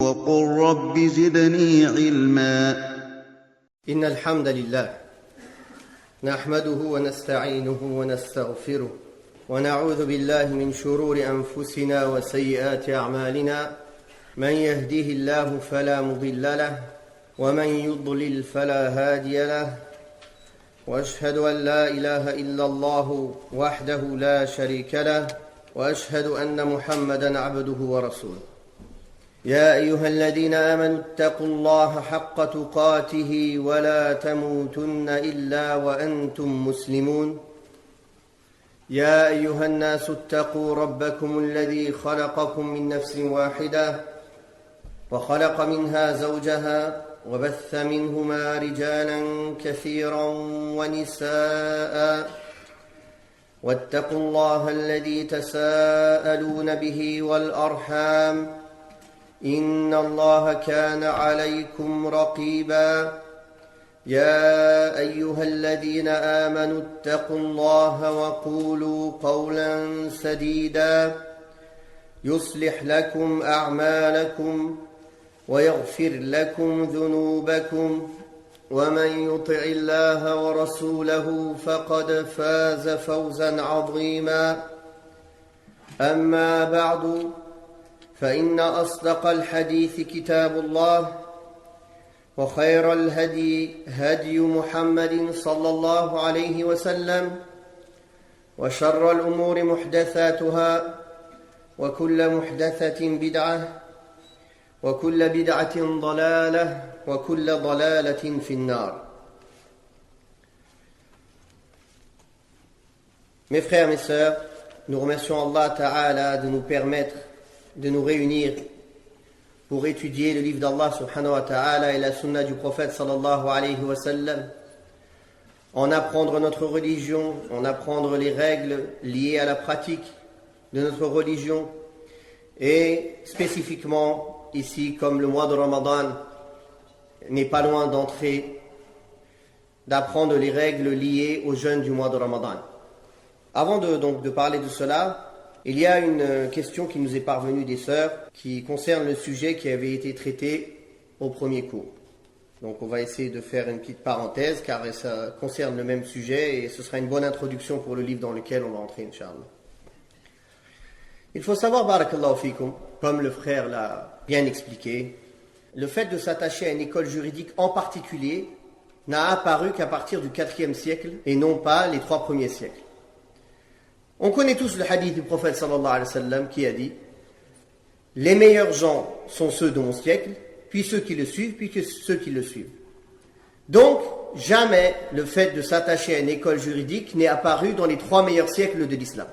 وقل رب زدني علما. إن الحمد لله نحمده ونستعينه ونستغفره ونعوذ بالله من شرور أنفسنا وسيئات أعمالنا. من يهده الله فلا مضل له ومن يضلل فلا هادي له. وأشهد أن لا إله إلا الله وحده لا شريك له وأشهد أن محمدًا عبده ورسوله. يا أيها الذين آمنوا اتقوا الله حق تقاته ولا تموتن إلا وأنتم مسلمون. يا أيها الناس اتقوا ربكم الذي خلقكم من نفس واحدة وخلق منها زوجها وبث منهما رجالا كثيرا ونساء. واتقوا الله الذي تساءلون به والأرحام إن الله كان عليكم رقيبا. يا أيها الذين آمنوا اتقوا الله وقولوا قولا سديدا يصلح لكم أعمالكم ويغفر لكم ذنوبكم ومن يطع الله ورسوله فقد فاز فوزا عظيما. أما بعد فإن أصدق الحديث كتاب الله وخير الهدي هدي محمد صلى الله عليه وسلم وشر الأمور محدثاتها وكل محدثة بدعة وكل بدعة ضلالة وكل ضلالة في النار. Mes frères, mes sœurs, nous remercions Allah Ta'ala de nous permettre de nous réunir pour étudier le livre d'Allah Subhanahu wa Ta'ala et la sunna du prophète sallallahu alayhi wa sallam, en apprendre notre religion, en apprendre les règles liées à la pratique de notre religion, et spécifiquement ici, comme le mois de Ramadan n'est pas loin d'entrer, d'apprendre les règles liées au jeûne du mois de Ramadan. Avant de parler de cela, il y a une question qui nous est parvenue des sœurs qui concerne le sujet qui avait été traité au premier cours. Donc on va essayer de faire une petite parenthèse car ça concerne le même sujet et ce sera une bonne introduction pour le livre dans lequel on va entrer, Inch'Allah. Il faut savoir, barakallahu fikum, comme le frère l'a bien expliqué, le fait de s'attacher à une école juridique en particulier n'a apparu qu'à partir du 4e siècle et non pas les 3 premiers siècles. On connaît tous le hadith du prophète sallallahu alayhi wa sallam qui a dit « Les meilleurs gens sont ceux de mon siècle, puis ceux qui le suivent, puis ceux qui le suivent. » Donc, jamais le fait de s'attacher à une école juridique n'est apparu dans les 3 meilleurs siècles de l'islam.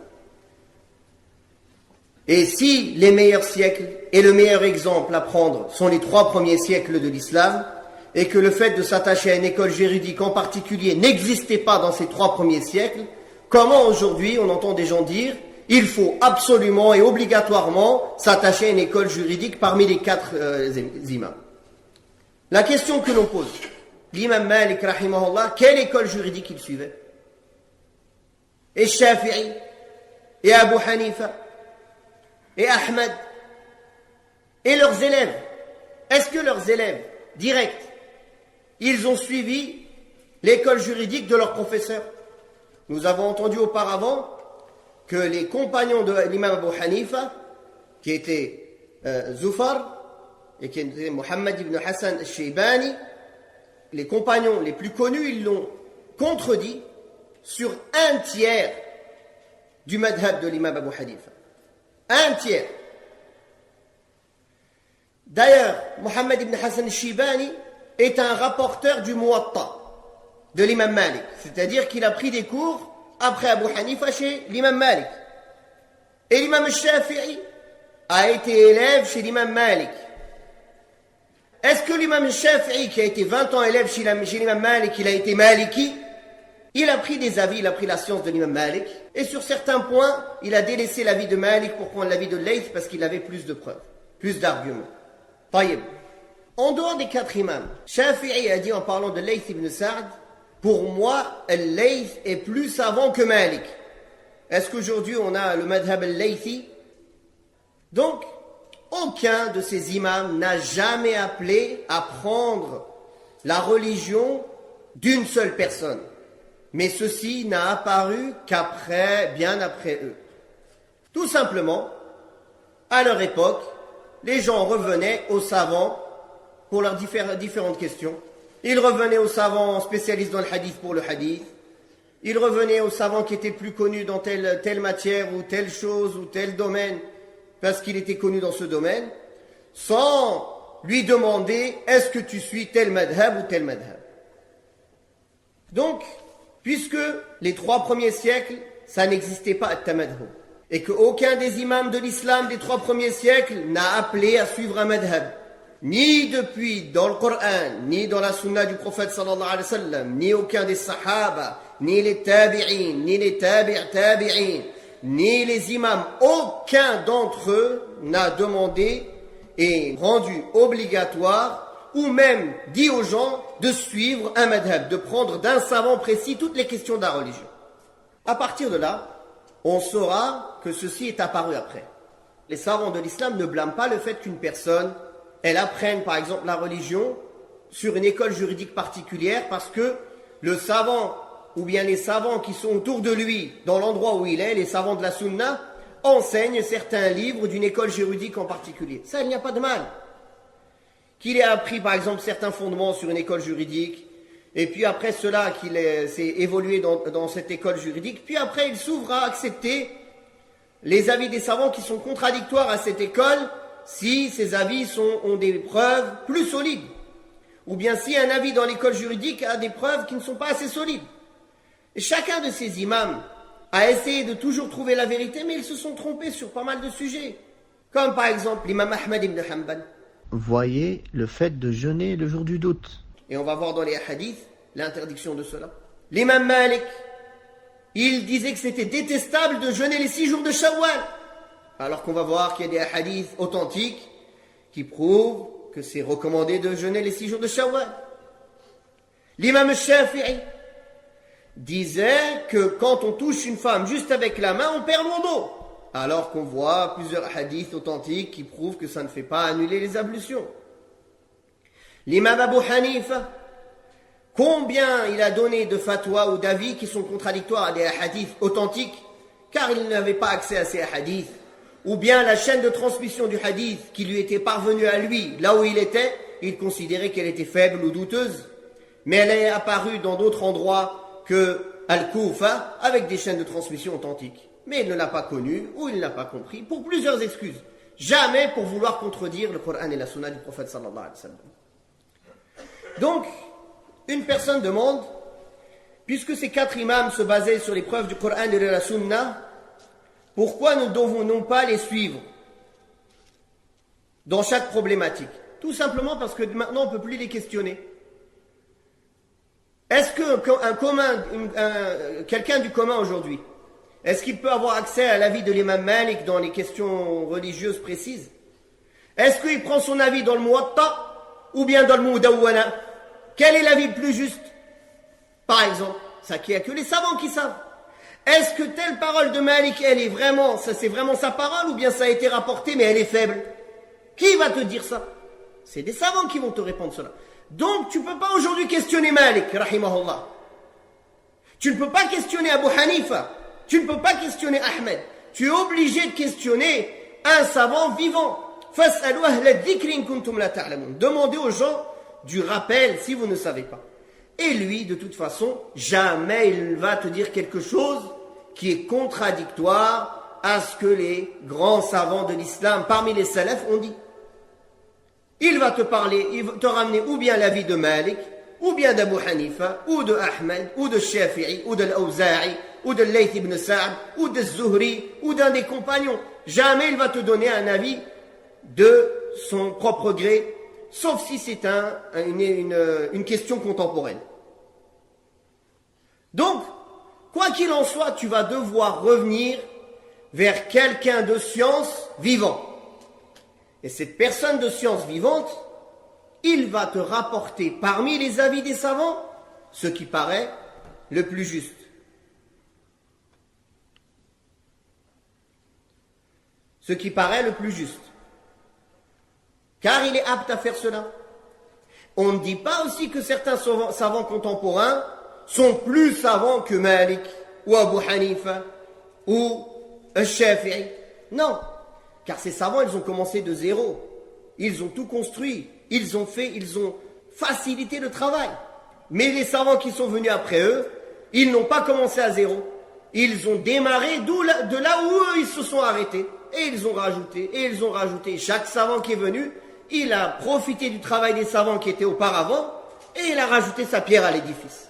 Et si les meilleurs siècles et le meilleur exemple à prendre sont les 3 premiers siècles de l'islam, et que le fait de s'attacher à une école juridique en particulier n'existait pas dans ces 3 premiers siècles, comment aujourd'hui on entend des gens dire « il faut absolument et obligatoirement s'attacher à une école juridique parmi les 4 imams ». La question que l'on pose, l'imam Malik, rahimahullah, quelle école juridique il suivait? Et Shafi'i, et Abu Hanifa, et Ahmed, et leurs élèves. Est-ce que leurs élèves, directs, ils ont suivi l'école juridique de leur professeur? Nous avons entendu auparavant que les compagnons de l'imam Abu Hanifa, qui étaient Zufar et qui étaient Muhammad ibn Hassan al-Shaybani, les compagnons les plus connus, ils l'ont contredit sur 1/3 du madhab de l'imam Abu Hanifa. 1/3. D'ailleurs, Muhammad ibn Hassan al-Shaybani est un rapporteur du Muwatta de l'imam Malik, c'est-à-dire qu'il a pris des cours après Abu Hanifa chez l'imam Malik. Et l'imam Shafi'i a été élève chez l'imam Malik. Est-ce que l'imam Shafi'i, qui a été 20 ans élève chez l'imam Malik, il a été maliki? Il a pris des avis, il a pris la science de l'imam Malik, et sur certains points, il a délaissé l'avis de Malik pour prendre l'avis de Layth parce qu'il avait plus de preuves, plus d'arguments. Taïb. En dehors des 4 imams, Shafi'i a dit en parlant de Layth ibn Sa'd, pour moi, Layth est plus savant que Malik. Est-ce qu'aujourd'hui on a le madhab al-Laythi? Donc, aucun de ces imams n'a jamais appelé à prendre la religion d'une seule personne. Mais ceci n'a apparu qu'après, bien après eux. Tout simplement, à leur époque, les gens revenaient aux savants pour leurs différentes questions. Ils revenaient aux savants spécialistes dans le hadith pour le hadith. Ils revenaient aux savants qui étaient plus connus dans telle matière ou telle chose ou tel domaine parce qu'il était connu dans ce domaine, sans lui demander est-ce que tu suis tel madhab ou tel madhab. Donc, puisque les 3 premiers siècles, ça n'existait pas at-tamadhub, et qu'aucun des imams de l'islam des 3 premiers siècles n'a appelé à suivre un madhab, ni depuis dans le Coran, ni dans la sunna du prophète sallallahu alayhi wa sallam, ni aucun des sahaba, ni les tabi'in, ni les tabi'in, ni les imams, aucun d'entre eux n'a demandé et rendu obligatoire ou même dit aux gens de suivre un madhab, de prendre d'un savant précis toutes les questions de la religion. À partir de là, on saura que ceci est apparu après. Les savants de l'islam ne blâment pas le fait qu'une personne, elle apprenne par exemple la religion sur une école juridique particulière parce que le savant ou bien les savants qui sont autour de lui dans l'endroit où il est, les savants de la sunna, enseignent certains livres d'une école juridique en particulier. Ça, il n'y a pas de mal. Qu'il ait appris par exemple certains fondements sur une école juridique, et puis après cela qu'il s'est évolué dans cette école juridique, puis après il s'ouvre à accepter les avis des savants qui sont contradictoires à cette école si ces avis ont des preuves plus solides, ou bien si un avis dans l'école juridique a des preuves qui ne sont pas assez solides. Et chacun de ces imams a essayé de toujours trouver la vérité, mais ils se sont trompés sur pas mal de sujets. Comme par exemple l'imam Ahmad ibn Hanbal. Voyez le fait de jeûner le jour du doute. Et on va voir dans les hadiths l'interdiction de cela. L'imam Malik, il disait que c'était détestable de jeûner les 6 jours de Shawwal. Alors qu'on va voir qu'il y a des hadiths authentiques qui prouvent que c'est recommandé de jeûner les 6 jours de Shawwal. L'imam Shafi'i disait que quand on touche une femme juste avec la main, on perd l'wudu. Alors qu'on voit plusieurs hadiths authentiques qui prouvent que ça ne fait pas annuler les ablutions. L'imam Abu Hanifa, combien il a donné de fatwas ou d'avis qui sont contradictoires à des hadiths authentiques, car il n'avait pas accès à ces hadiths, ou bien la chaîne de transmission du hadith qui lui était parvenue à lui, là où il était, il considérait qu'elle était faible ou douteuse, mais elle est apparue dans d'autres endroits que Al-Koufa avec des chaînes de transmission authentiques. Mais il ne l'a pas connu ou il ne l'a pas compris pour plusieurs excuses. Jamais pour vouloir contredire le Coran et la Sunna du prophète sallallahu alayhi wa sallam. Donc, une personne demande, puisque ces 4 imams se basaient sur les preuves du Coran et de la Sunna, pourquoi ne devons-nous pas les suivre dans chaque problématique? Tout simplement parce que maintenant on ne peut plus les questionner. Est-ce que quelqu'un du commun aujourd'hui, est-ce qu'il peut avoir accès à l'avis de l'imam Malik dans les questions religieuses précises? Est-ce qu'il prend son avis dans le Muwatta ou bien dans le Mudawwana? Quel est l'avis le plus juste? Par exemple, ça qu'il n'y a que les savants qui savent. Est-ce que telle parole de Malik, elle est vraiment, ça c'est vraiment sa parole, ou bien ça a été rapporté mais elle est faible? Qui va te dire ça? C'est des savants qui vont te répondre cela. Donc tu ne peux pas aujourd'hui questionner Malik, rahimahullah. Tu ne peux pas questionner Abu Hanifa. Tu ne peux pas questionner Ahmed. Tu es obligé de questionner un savant vivant. Demandez aux gens du rappel si vous ne savez pas. Et lui, de toute façon, jamais il va te dire quelque chose qui est contradictoire à ce que les grands savants de l'islam, parmi les salafs, ont dit. Il va te parler, il va te ramener ou bien l'avis de Malik, ou bien d'Abu Hanifa, ou de Ahmed, ou de Shafi'i, ou de l'Awza'i, ou de Layth ibn Sa'd, ou de Zuhri, ou d'un des compagnons. Jamais il va te donner un avis de son propre gré, sauf si c'est une question contemporaine. Donc, quoi qu'il en soit, tu vas devoir revenir vers quelqu'un de science vivant. Et cette personne de science vivante, il va te rapporter parmi les avis des savants ce qui paraît le plus juste. Ce qui paraît le plus juste. car il est apte à faire cela. On ne dit pas aussi que certains savants contemporains sont plus savants que Malik ou Abu Hanifa ou Al-Shafi'i. Non, car ces savants, ils ont commencé de zéro. Ils ont tout construit, ils ont facilité le travail. Mais les savants qui sont venus après eux, ils n'ont pas commencé à zéro. Ils ont démarré de là où eux, ils se sont arrêtés. Et ils ont rajouté, et ils ont rajouté. Chaque savant qui est venu, il a profité du travail des savants qui étaient auparavant, et il a rajouté sa pierre à l'édifice.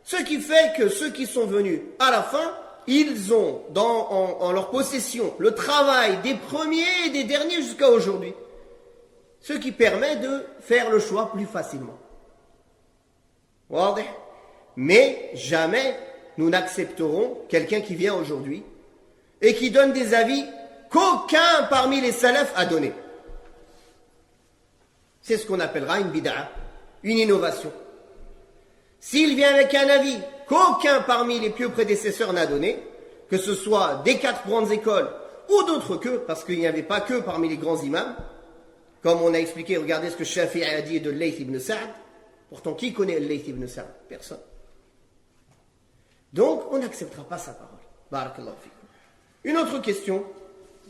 Ce qui fait que ceux qui sont venus à la fin, ils ont en leur possession le travail des premiers et des derniers jusqu'à aujourd'hui. Ce qui permet de faire le choix plus facilement. Mais jamais nous n'accepterons quelqu'un qui vient aujourd'hui et qui donne des avis qu'aucun parmi les salafs a donné. C'est ce qu'on appellera une bid'a, une innovation. S'il vient avec un avis qu'aucun parmi les pieux prédécesseurs n'a donné, que ce soit des 4 grandes écoles ou d'autres que, parce qu'il n'y avait pas que parmi les grands imams, comme on a expliqué, regardez ce que Shafi'i a dit de Layth ibn Sa'd. Pourtant, qui connaît Layth ibn Sa'd? Personne. Donc, on n'acceptera pas sa parole. Barakallahu fikum. Une autre question.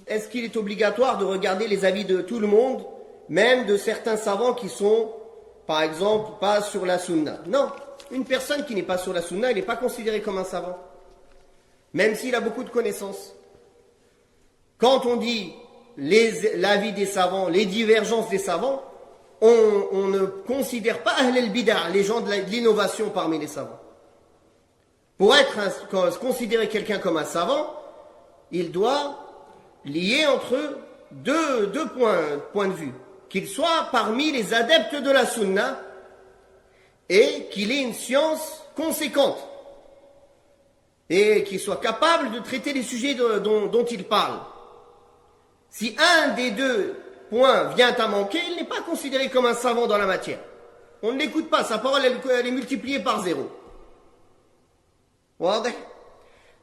Est-ce qu'il est obligatoire de regarder les avis de tout le monde, même de certains savants qui sont, par exemple, pas sur la sunna? Non. Une personne qui n'est pas sur la sunna, il n'est pas considéré comme un savant. Même s'il a beaucoup de connaissances. Quand on dit l'avis des savants, les divergences des savants, on ne considère pas Ahl al-Bid'a, les gens de l'innovation parmi les savants. Pour considérer quelqu'un comme un savant, il doit lier entre deux points de vue. Qu'il soit parmi les adeptes de la sunna et qu'il ait une science conséquente et qu'il soit capable de traiter les sujets dont il parle. Si un des deux points vient à manquer, il n'est pas considéré comme un savant dans la matière. On ne l'écoute pas, sa parole elle est multipliée par 0.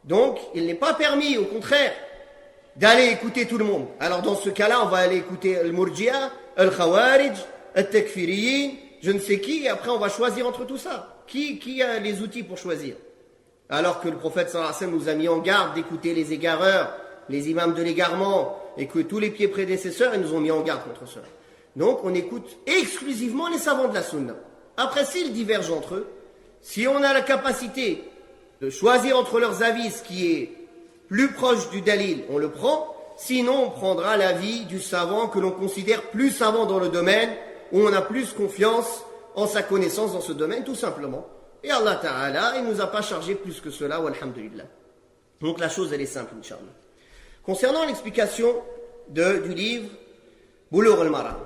Donc, il n'est pas permis, au contraire, d'aller écouter tout le monde. Alors dans ce cas-là, on va aller écouter Al-Murji'a, Al-Khawarij, Al-Takfiriyin, je ne sais qui, et après on va choisir entre tout ça. Qui a les outils pour choisir? Alors que le prophète sallallahu alayhi wa sallam nous a mis en garde d'écouter les égareurs, les imams de l'égarement, et que tous les pieds prédécesseurs, ils nous ont mis en garde contre cela. Donc on écoute exclusivement les savants de la sunna. Après, s'ils divergent entre eux, si on a la capacité de choisir entre leurs avis ce qui est plus proche du dalil, on le prend. Sinon, on prendra l'avis du savant que l'on considère plus savant dans le domaine, où on a plus confiance en sa connaissance dans ce domaine, tout simplement. Et Allah Ta'ala, il ne nous a pas chargé plus que cela, walhamdulillah. Donc la chose, elle est simple, Inch'Allah. Concernant l'explication du livre Bulugh al-Maram.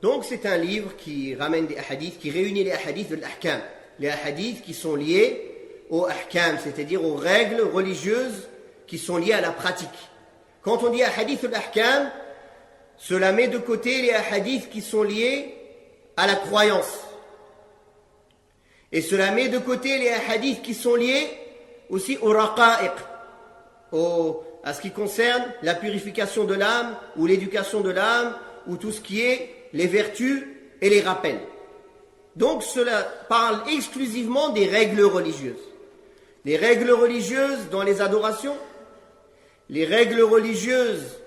Donc c'est un livre qui ramène des hadiths, qui réunit les hadiths de l'ahkam. Les hadiths qui sont liés aux ahkam, c'est-à-dire aux règles religieuses qui sont liées à la pratique. Quand on dit hadith al-ahkam, cela met de côté les hadiths qui sont liés à la croyance. Et cela met de côté les hadiths qui sont liés aussi au raqa'iq, à ce qui concerne la purification de l'âme ou l'éducation de l'âme ou tout ce qui est les vertus et les rappels. Donc cela parle exclusivement des règles religieuses. Les règles religieuses dans les adorations, les règles religieuses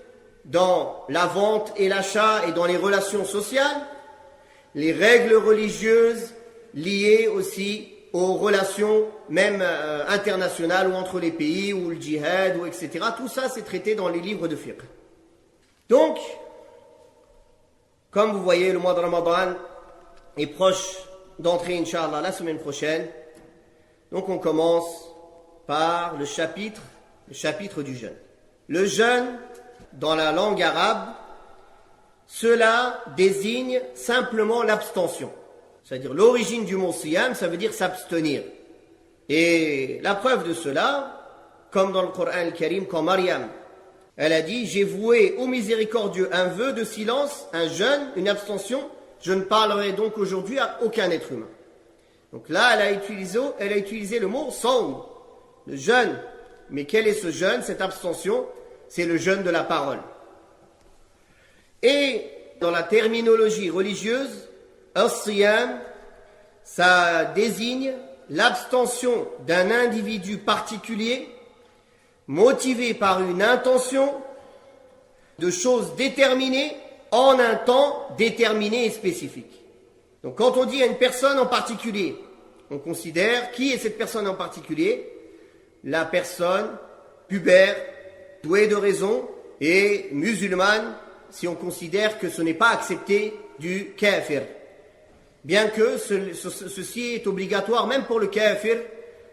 dans la vente et l'achat et dans les relations sociales, les règles religieuses liées aussi aux relations même internationales ou entre les pays, ou le djihad, ou etc. Tout ça, c'est traité dans les livres de fiqh. Donc, comme vous voyez, le mois de Ramadan est proche d'entrer, Inch'Allah, la semaine prochaine. Donc, on commence par le chapitre du jeûne. Le jeûne, dans la langue arabe, cela désigne simplement l'abstention. C'est-à-dire l'origine du mot siyam, ça veut dire s'abstenir. Et la preuve de cela, comme dans le Coran al-Karim, quand Maryam, elle a dit « J'ai voué au miséricordieux un vœu de silence, un jeûne, une abstention, je ne parlerai donc aujourd'hui à aucun être humain. » Donc là, elle a utilisé le mot « sawm », le jeûne. Mais quel est ce jeûne, cette abstention? C'est le jeûne de la parole. Et Dans la terminologie religieuse, as-siyam, ça désigne l'abstention d'un individu particulier motivé par une intention de choses déterminées en un temps déterminé et spécifique. Donc quand on dit à une personne en particulier, on considère qui est cette personne en particulier? La personne pubère, douée de raison et musulmane, si on considère que ce n'est pas accepté du kafir. Bien que ceci est obligatoire même pour le kafir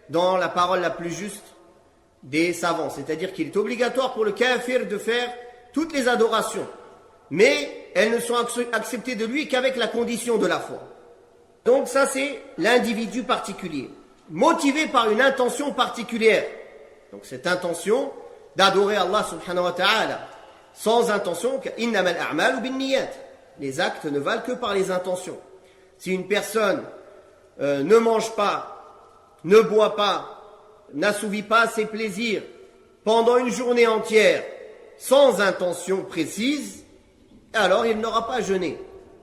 dans la parole la plus juste des savants. C'est-à-dire qu'il est obligatoire pour le kafir de faire toutes les adorations. Mais elles ne sont acceptées de lui qu'avec la condition de la foi. Donc ça c'est l'individu particulier, motivé par une intention particulière. Donc cette intention d'adorer Allah subhanahu wa ta'ala, sans intention, innamal a'malu binniyat. Les actes ne valent que par les intentions. Si une personne ne mange pas, ne boit pas, n'assouvit pas ses plaisirs pendant une journée entière, sans intention précise, alors il n'aura pas jeûné.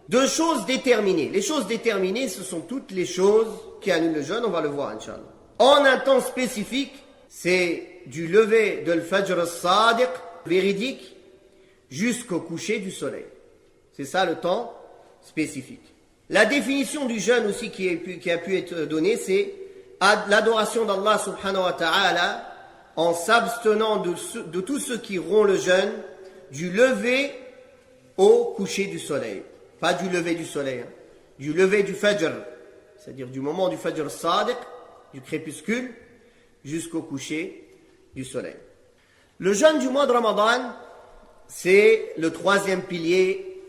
Deux choses déterminées. Les choses déterminées, ce sont toutes les choses qui annulent le jeûne, on va le voir, Inch'Allah. En un temps spécifique, c'est du lever de l'Fajr as-Sadiq, véridique, jusqu'au coucher du soleil. C'est ça le temps spécifique. La définition du jeûne aussi qui a pu être donnée, c'est l'adoration d'Allah subhanahu wa ta'ala en s'abstenant de tous ceux qui rompt le jeûne, du lever au coucher du soleil. Pas du lever du soleil, hein. Du lever du Fajr, c'est-à-dire du moment du Fajr Sadiq, du crépuscule, jusqu'au coucher du soleil. Le jeûne du mois de Ramadan, c'est le troisième pilier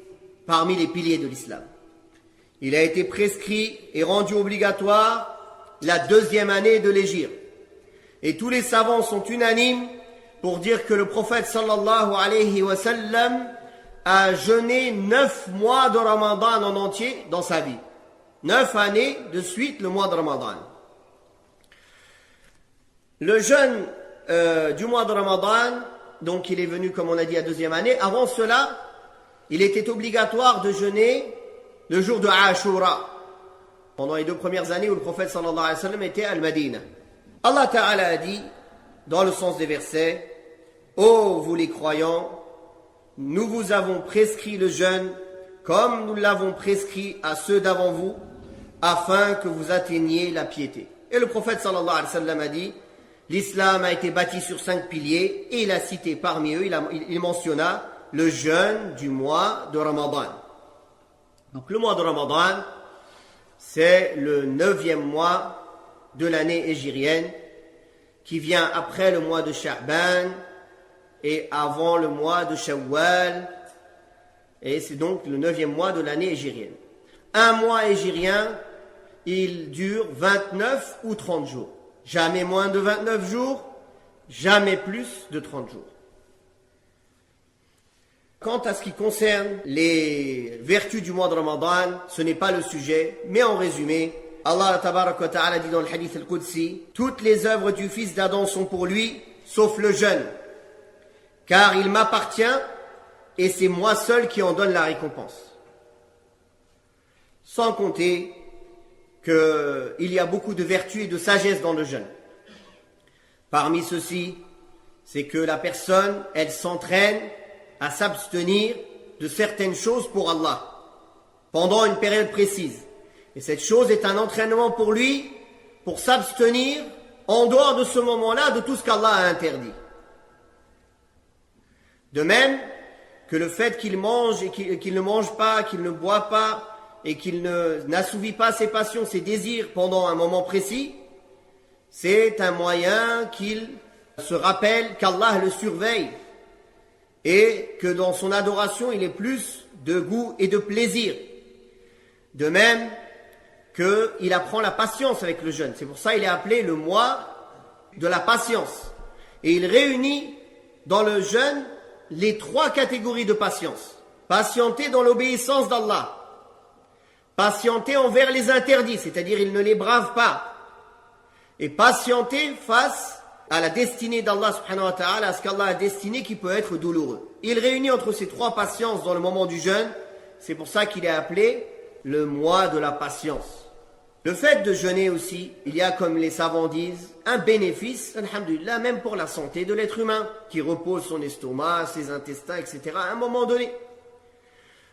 parmi les piliers de l'islam. Il a été prescrit et rendu obligatoire la deuxième année de l'hégire. Et tous les savants sont unanimes pour dire que le prophète sallallahu alayhi wa sallam a jeûné 9 mois de Ramadan en entier dans sa vie. 9 années de suite le mois de Ramadan. Le jeûne du mois de Ramadan, donc il est venu comme on a dit la deuxième année. Avant cela, il était obligatoire de jeûner le jour de Ashura, pendant les 2 premières années où le prophète sallallahu alayhi wa sallam était à Al-Madina. Allah Ta'ala a dit, dans le sens des versets, « Ô vous les croyants, nous vous avons prescrit le jeûne comme nous l'avons prescrit à ceux d'avant vous, afin que vous atteigniez la piété. » Et le prophète sallallahu alayhi wa sallam a dit, l'islam a été bâti sur 5 piliers, et il a cité parmi eux, il mentionna le jeûne du mois de Ramadan. Donc le mois de Ramadan, c'est le 9e mois de l'année hégirienne, qui vient après le mois de Sha'ban et avant le mois de Shawwal, et c'est donc le 9e mois de l'année hégirienne. Un mois hégirien, il dure 29 ou 30 jours. Jamais moins de 29 jours, jamais plus de 30 jours. Quant à ce qui concerne les vertus du mois de Ramadan, ce n'est pas le sujet, mais en résumé, Allah tabaraka wa ta'ala dit dans le hadith al-Qudsi, toutes les œuvres du fils d'Adam sont pour lui, sauf le jeûne, car il m'appartient et c'est moi seul qui en donne la récompense. Sans compter qu'il y a beaucoup de vertus et de sagesse dans le jeûne. Parmi ceux-ci, c'est que la personne, elle s'entraîne à s'abstenir de certaines choses pour Allah, pendant une période précise. Et cette chose est un entraînement pour lui, pour s'abstenir, en dehors de ce moment-là, de tout ce qu'Allah a interdit. De même que le fait qu'il mange et qu'il ne mange pas, qu'il ne boit pas, et qu'il n'assouvit pas ses passions, ses désirs pendant un moment précis, c'est un moyen qu'il se rappelle qu'Allah le surveille et que dans son adoration, il est plus de goût et de plaisir. De même qu'il apprend la patience avec le jeûne. C'est pour ça qu'il est appelé le mois de la patience. Et il réunit dans le jeûne les 3 catégories de patience. Patienter dans l'obéissance d'Allah. Patienter envers les interdits, c'est-à-dire il ne les brave pas. Et patienter face à la destinée d'Allah subhanahu wa ta'ala, à ce qu'Allah a destiné qui peut être douloureux. Il réunit entre ces 3 patiences dans le moment du jeûne C'est pour ça qu'il est appelé le mois de la patience. Le fait de jeûner aussi, il y a, comme les savants disent, un bénéfice, alhamdulillah, même pour la santé de l'être humain, qui repose son estomac, ses intestins, etc. à un moment donné.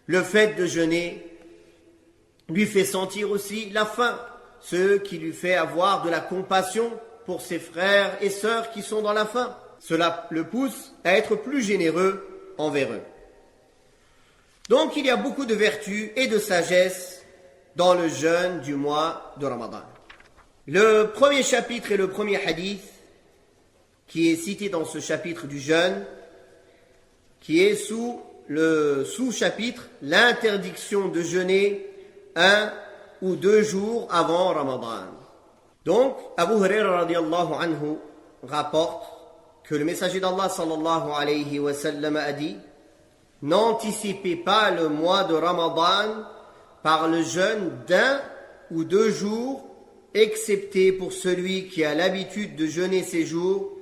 Le fait de jeûner lui fait sentir aussi la faim, ce qui lui fait avoir de la compassion pour ses frères et sœurs qui sont dans la faim. Cela le pousse à être plus généreux envers eux. Donc il y a beaucoup de vertus et de sagesse dans le jeûne du mois de Ramadan. Le premier chapitre et le premier hadith qui est cité dans ce chapitre du jeûne, qui est sous le sous-chapitre « L'interdiction de jeûner 1 ou 2 jours avant Ramadan ». Donc, Abu Huraira radiallahu anhu rapporte que le messager d'Allah sallallahu alayhi wa sallam a dit « N'anticipez pas le mois de Ramadan par le jeûne d'1 ou 2 jours, excepté pour celui qui a l'habitude de jeûner ces jours,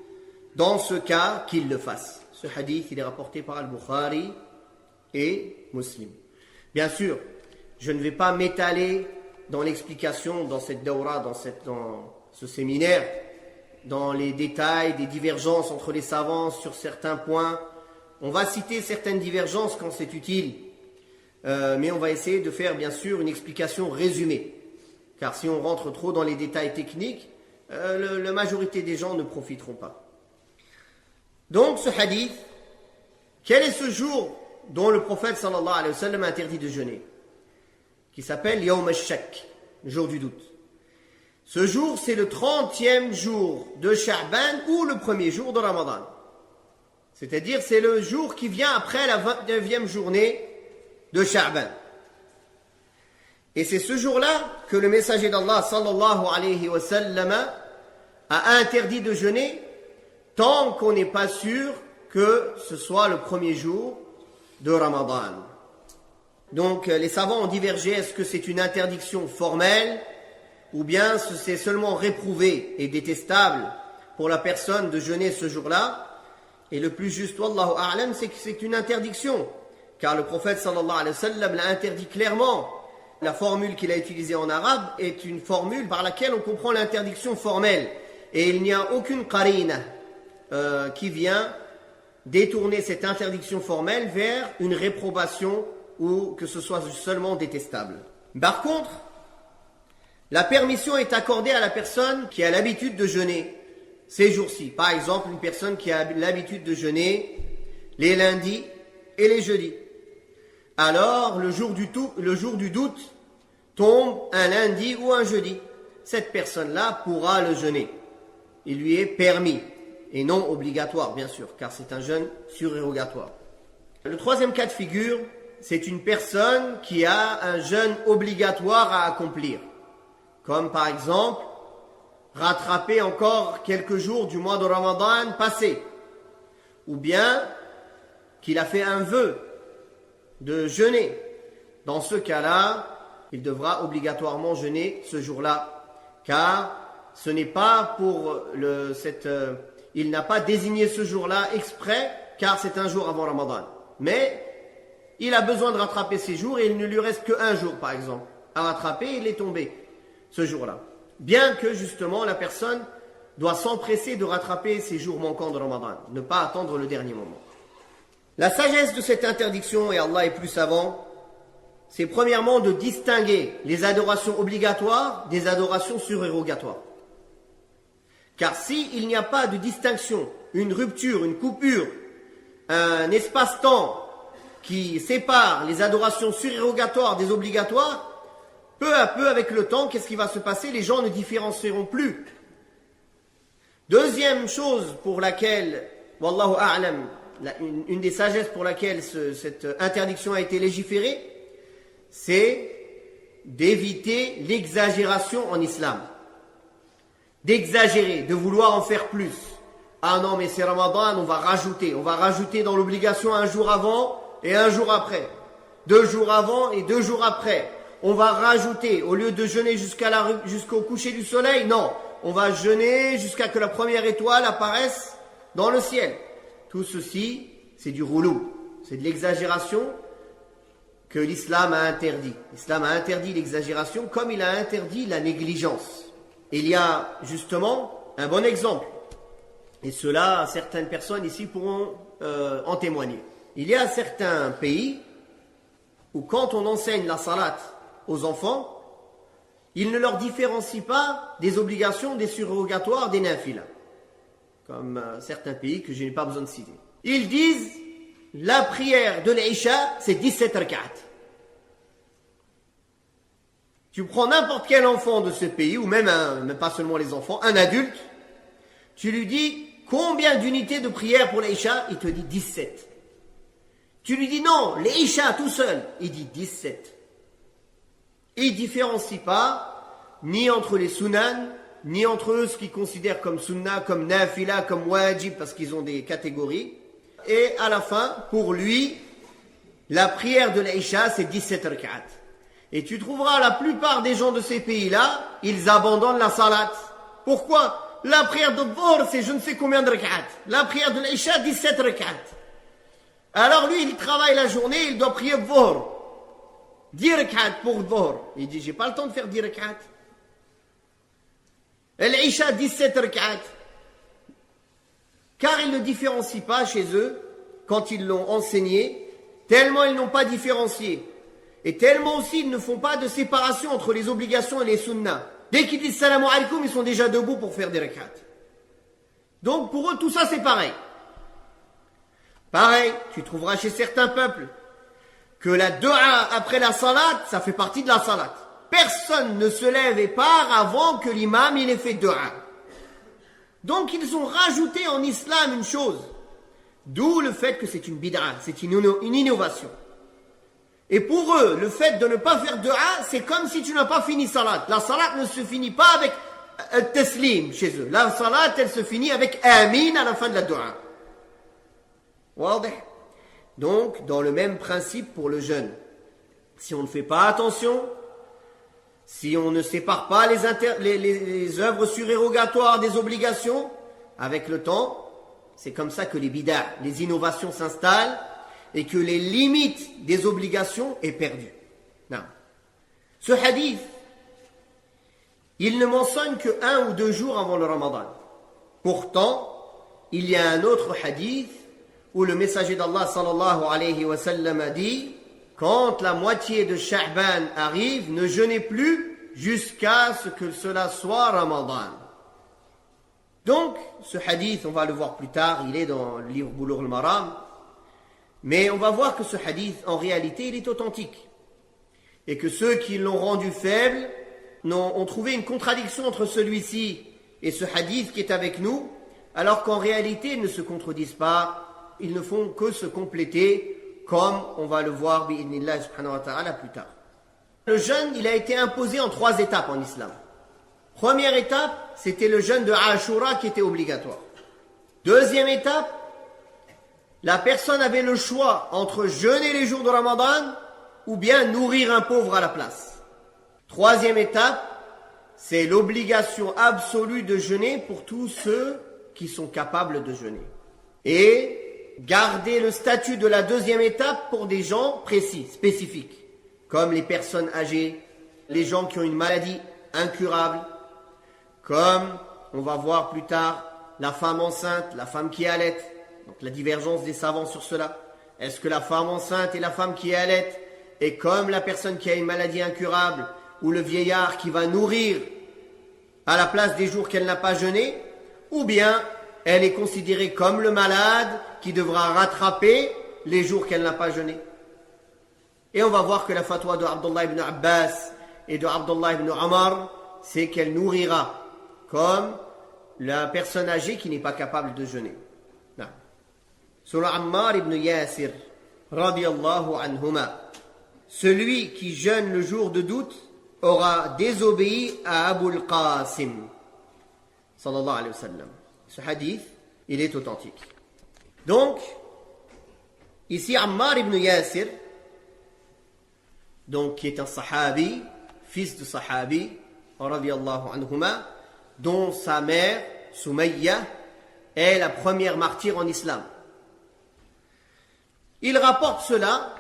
dans ce cas qu'il le fasse. » Ce hadith, il est rapporté par Al-Bukhari et Muslim. Bien sûr, je ne vais pas m'étaler dans l'explication, dans cette daura, dans ce séminaire, dans les détails des divergences entre les savants sur certains points. On va citer certaines divergences quand c'est utile, mais on va essayer de faire bien sûr une explication résumée. Car si on rentre trop dans les détails techniques, la majorité des gens ne profiteront pas. Donc ce hadith, quel est ce jour dont le prophète sallallahu alayhi wa sallam a interdit de jeûner, qui s'appelle Yawm al-Shak, le jour du doute. Ce jour, c'est le 30e jour de Sha'ban ou le premier jour de Ramadan. C'est-à-dire, c'est le jour qui vient après la 29e journée de Sha'ban. Et c'est ce jour-là que le messager d'Allah sallallahu alayhi wa sallam a interdit de jeûner tant qu'on n'est pas sûr que ce soit le premier jour de Ramadan. Donc les savants ont divergé, est-ce que c'est une interdiction formelle ou bien c'est seulement réprouvé et détestable pour la personne de jeûner ce jour-là. Et le plus juste, wallahu a'lam, c'est que c'est une interdiction, car le prophète sallallahu alayhi wa sallam l'a interdit clairement. La formule qu'il a utilisée en arabe est une formule par laquelle on comprend l'interdiction formelle, et il n'y a aucune qarina qui vient détourner cette interdiction formelle vers une réprobation ou que ce soit seulement détestable. Par contre, la permission est accordée à la personne qui a l'habitude de jeûner ces jours-ci. Par exemple, une personne qui a l'habitude de jeûner les lundis et les jeudis. Alors, le jour du doute tombe un lundi ou un jeudi. Cette personne-là pourra le jeûner. Il lui est permis et non obligatoire, bien sûr, car c'est un jeûne surérogatoire. Le troisième cas de figure, c'est une personne qui a un jeûne obligatoire à accomplir. Comme par exemple, rattraper encore quelques jours du mois de Ramadan passé. Ou bien, qu'il a fait un vœu de jeûner. Dans ce cas-là, il devra obligatoirement jeûner ce jour-là. Car ce n'est pas pour il n'a pas désigné ce jour-là exprès, car c'est un jour avant Ramadan. Mais, il a besoin de rattraper ces jours et il ne lui reste qu'un jour, par exemple, à rattraper, il est tombé ce jour-là. Bien que, justement, la personne doit s'empresser de rattraper ces jours manquants de Ramadan, ne pas attendre le dernier moment. La sagesse de cette interdiction, et Allah est plus savant, c'est premièrement de distinguer les adorations obligatoires des adorations surérogatoires. Car s'il n'y a pas de distinction, une rupture, une coupure, un espace-temps qui sépare les adorations surérogatoires des obligatoires, peu à peu, avec le temps, qu'est-ce qui va se passer? Les gens ne différencieront plus. Deuxième chose pour laquelle, wallahu a'lam, une des sagesses pour laquelle cette interdiction a été légiférée, c'est d'éviter l'exagération en islam. D'exagérer, de vouloir en faire plus. Ah non, mais c'est Ramadan, on va rajouter dans l'obligation un jour avant et un jour après. 2 jours avant et 2 jours après. On va rajouter, au lieu de jeûner jusqu'au coucher du soleil, non, on va jeûner jusqu'à que la première étoile apparaisse dans le ciel. Tout ceci, c'est du roulou, c'est de l'exagération que l'islam a interdit. L'islam a interdit l'exagération comme il a interdit la négligence. Il y a justement un bon exemple. Et cela, certaines personnes ici pourront en témoigner. Il y a certains pays où quand on enseigne la salat aux enfants, ils ne leur différencient pas des obligations, des surrogatoires, des nafilas. Comme certains pays que je n'ai pas besoin de citer. Ils disent, la prière de l'Isha, c'est 17 rak'at. Tu prends n'importe quel enfant de ce pays, ou même pas seulement les enfants, un adulte, tu lui dis, combien d'unités de prière pour l'Isha? Il te dit 17. Tu lui dis non, l'Isha tout seul, il dit 17. Et il ne différencie pas, ni entre les sunan, ni entre eux ce qu'ils considèrent comme sunnah, comme nafila, comme wajib, parce qu'ils ont des catégories. Et à la fin, pour lui, la prière de l'Isha, c'est 17 rak'at. Et tu trouveras la plupart des gens de ces pays-là, ils abandonnent la salat. Pourquoi? La prière de Dhuhr, c'est je ne sais combien de rak'at. La prière de l'Isha, 17 rak'at. Alors lui, il travaille la journée, il doit prier Dhuhr. 10 rak'at pour Dhuhr. Il dit, j'ai pas le temps de faire 10 rak'at. L'Isha, 17 rak'at. Car ils ne différencient pas chez eux, quand ils l'ont enseigné, tellement ils n'ont pas différencié. Et tellement aussi ils ne font pas de séparation entre les obligations et les sunnahs. Dès qu'ils disent salam alaykoum, ils sont déjà debout pour faire des rak'at. Donc pour eux, tout ça c'est pareil. Pareil, tu trouveras chez certains peuples que la dua après la salat, ça fait partie de la salat. Personne ne se lève et part avant que l'imam il ait fait dua. Donc ils ont rajouté en islam une chose. D'où le fait que c'est une bid'a, c'est une innovation. Et pour eux, le fait de ne pas faire dua, c'est comme si tu n'as pas fini salat. La salat ne se finit pas avec taslim chez eux. La salat, elle se finit avec amin à la fin de la dua. Donc, dans le même principe pour le jeûne. Si on ne fait pas attention, si on ne sépare pas les œuvres surérogatoires des obligations, avec le temps, c'est comme ça que les bid'a, les innovations s'installent et que les limites des obligations est perdues. Non. Ce hadith, il ne mentionne que 1 ou 2 jours avant le Ramadan. Pourtant, il y a un autre hadith où le messager d'Allah sallallahu alayhi wa sallam a dit, quand la moitié de Sha'ban arrive, ne jeûnez plus jusqu'à ce que cela soit Ramadan. Donc, ce hadith, on va le voir plus tard, il est dans le livre Bulugh al-Maram, mais on va voir que ce hadith, en réalité, il est authentique. Et que ceux qui l'ont rendu faible ont trouvé une contradiction entre celui-ci et ce hadith qui est avec nous, alors qu'en réalité, ils ne se contredisent pas, ils ne font que se compléter, comme on va le voir, bi'idhnillah subhanahu wa ta'ala, plus tard. Le jeûne, il a été imposé en 3 étapes en islam. Première étape, c'était le jeûne de Ashura qui était obligatoire. Deuxième étape, la personne avait le choix entre jeûner les jours de Ramadan ou bien nourrir un pauvre à la place. Troisième étape, c'est l'obligation absolue de jeûner pour tous ceux qui sont capables de jeûner. Et garder le statut de la deuxième étape pour des gens précis, spécifiques, comme les personnes âgées, les gens qui ont une maladie incurable, comme on va voir plus tard la femme enceinte, la femme qui allaite. Donc la divergence des savants sur cela. Est-ce que la femme enceinte et la femme qui allaite est comme la personne qui a une maladie incurable ou le vieillard qui va nourrir à la place des jours qu'elle n'a pas jeûné, ou bien elle est considérée comme le malade qui devra rattraper les jours qu'elle n'a pas jeûné. Et on va voir que la fatwa de Abdullah ibn Abbas et de Abdullah ibn Omar, c'est qu'elle nourrira comme la personne âgée qui n'est pas capable de jeûner. Non. Selon Ammar ibn Yasir, radiyallahu anhuma, celui qui jeûne le jour de doute aura désobéi à Abul Qasim, sallallahu alayhi wa sallam. Ce hadith, il est authentique. Donc, ici Ammar ibn Yasir, donc qui est un sahabi, fils de sahabi, radiyallahu anhuma, dont sa mère, Sumayya, est la première martyre en islam. Il rapporte cela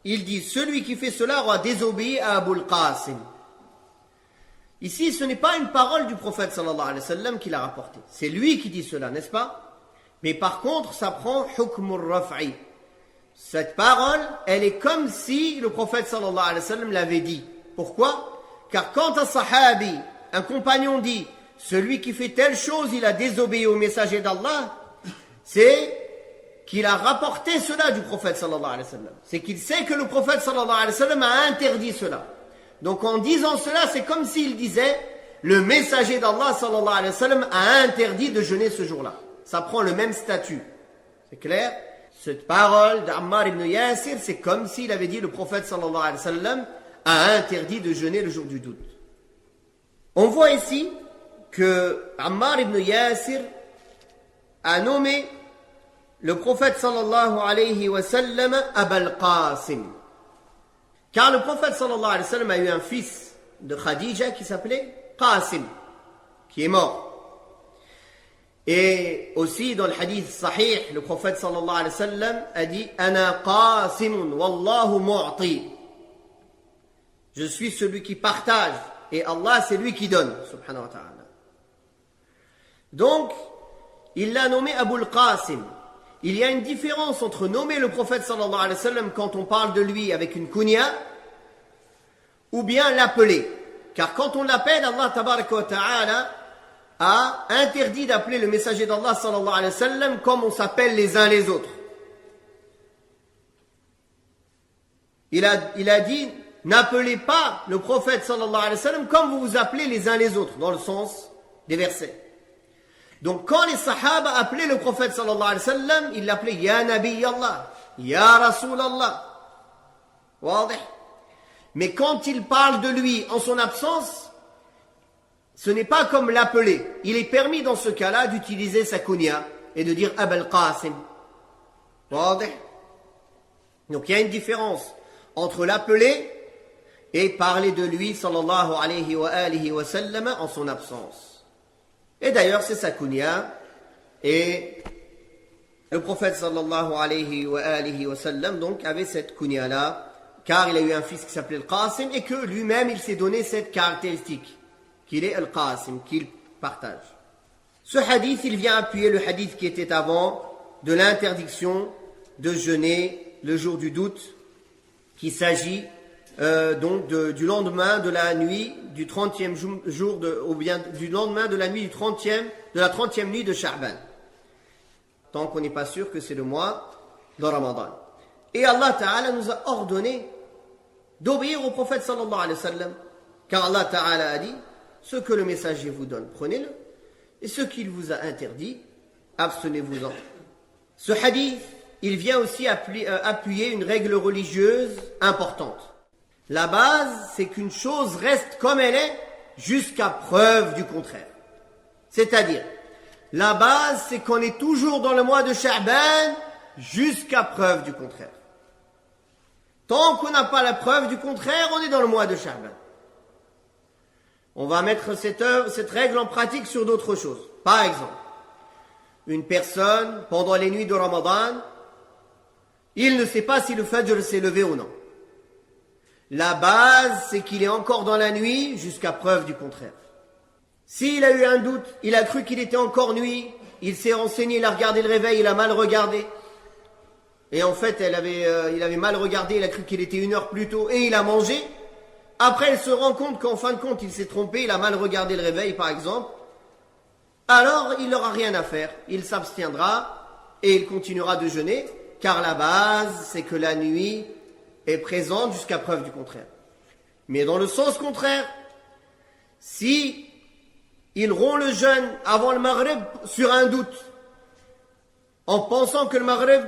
il dit, celui qui fait cela aura désobéi à Abu al-Qasim. Ici, ce n'est pas une parole du prophète sallallahu alayhi wa sallam qui l'a rapportée. C'est lui qui dit cela, n'est-ce pas? Mais par contre, ça prend hukm al-raf'i. Cette parole, elle est comme si le prophète sallallahu alayhi wa sallam l'avait dit. Pourquoi? Car quand un sahabi, un compagnon dit, celui qui fait telle chose, il a désobéi au messager d'Allah, c'est qu'il a rapporté cela du prophète sallallahu alayhi wa sallam. C'est qu'il sait que le prophète sallallahu alayhi wa sallam a interdit cela. Donc en disant cela, c'est comme s'il disait, le messager d'Allah sallallahu alayhi wa sallam a interdit de jeûner ce jour-là. Ça prend le même statut. C'est clair? Cette parole d'Ammar ibn Yasir, c'est comme s'il avait dit, le prophète sallallahu alayhi wa sallam a interdit de jeûner le jour du doute. On voit ici que Ammar ibn Yasir a nommé le prophète sallallahu alayhi wa sallam Abul Qasim. Car le prophète sallallahu alayhi wa sallam a eu un fils de Khadija qui s'appelait Qasim, qui est mort. Et aussi dans le hadith sahih, le prophète sallallahu alayhi wa sallam a dit « Ana Qasimun wallahu mu'ti » Je suis celui qui partage et Allah c'est lui qui donne, subhanahu wa ta'ala. Donc, il l'a nommé Abul Qasim. Il y a une différence entre nommer le prophète sallallahu alayhi wa sallam quand on parle de lui avec une kunya ou bien l'appeler. Car quand on l'appelle, Allah tabaraka wa ta'ala a interdit d'appeler le messager d'Allah sallallahu alayhi wa sallam comme on s'appelle les uns les autres. Il a dit, n'appelez pas le prophète sallallahu alayhi wa sallam comme vous vous appelez les uns les autres, dans le sens des versets. Donc quand les sahaba appelaient le prophète sallallahu alayhi wa sallam, ils l'appelaient Ya Nabi Allah, Ya Rasul Allah. Wadih. Mais quand ils parlent de lui en son absence, ce n'est pas comme l'appeler. Il est permis dans ce cas-là d'utiliser sa kunya et de dire Abul Qasim. Wadih. Donc il y a une différence entre l'appeler et parler de lui sallallahu alayhi wa sallam en son absence. Et d'ailleurs, c'est sa kunya. Et le prophète sallallahu alayhi wa sallam donc avait cette kunya-là, car il a eu un fils qui s'appelait Al-Qasim et que lui-même il s'est donné cette caractéristique, qu'il est Al-Qasim, qu'il partage. Ce hadith, il vient appuyer le hadith qui était avant de l'interdiction de jeûner le jour du doute, qu'il s'agit donc du lendemain de la nuit du 30e jour ou bien du lendemain de la nuit de la 30e nuit de Sha'ban, tant qu'on n'est pas sûr que c'est le mois de Ramadan. Et Allah Ta'ala nous a ordonné d'obéir au prophète sallallahu alayhi wa sallam, car Allah Ta'ala a dit, ce que le messager vous donne, prenez-le, et ce qu'il vous a interdit, abstenez-vous-en. Ce hadith, il vient aussi appuyer une règle religieuse importante. La base, c'est qu'une chose reste comme elle est jusqu'à preuve du contraire. C'est-à-dire, la base, c'est qu'on est toujours dans le mois de Sha'ban jusqu'à preuve du contraire. Tant qu'on n'a pas la preuve du contraire, on est dans le mois de Sha'ban. On va mettre cette règle en pratique sur d'autres choses. Par exemple, une personne, pendant les nuits de Ramadan, il ne sait pas si le Fajr s'est levé ou non. La base, c'est qu'il est encore dans la nuit jusqu'à preuve du contraire. S'il a eu un doute, il a cru qu'il était encore nuit, il s'est renseigné, il a regardé le réveil, il a mal regardé. Et en fait, il avait mal regardé, il a cru qu'il était 1 heure plus tôt et il a mangé. Après, il se rend compte qu'en fin de compte, il s'est trompé, il a mal regardé le réveil, par exemple. Alors, il n'aura rien à faire. Il s'abstiendra et il continuera de jeûner, car la base, c'est que la nuit est présente jusqu'à preuve du contraire. Mais dans le sens contraire, si il rompt le jeûne avant le Maghrib sur un doute, en pensant que le Maghrib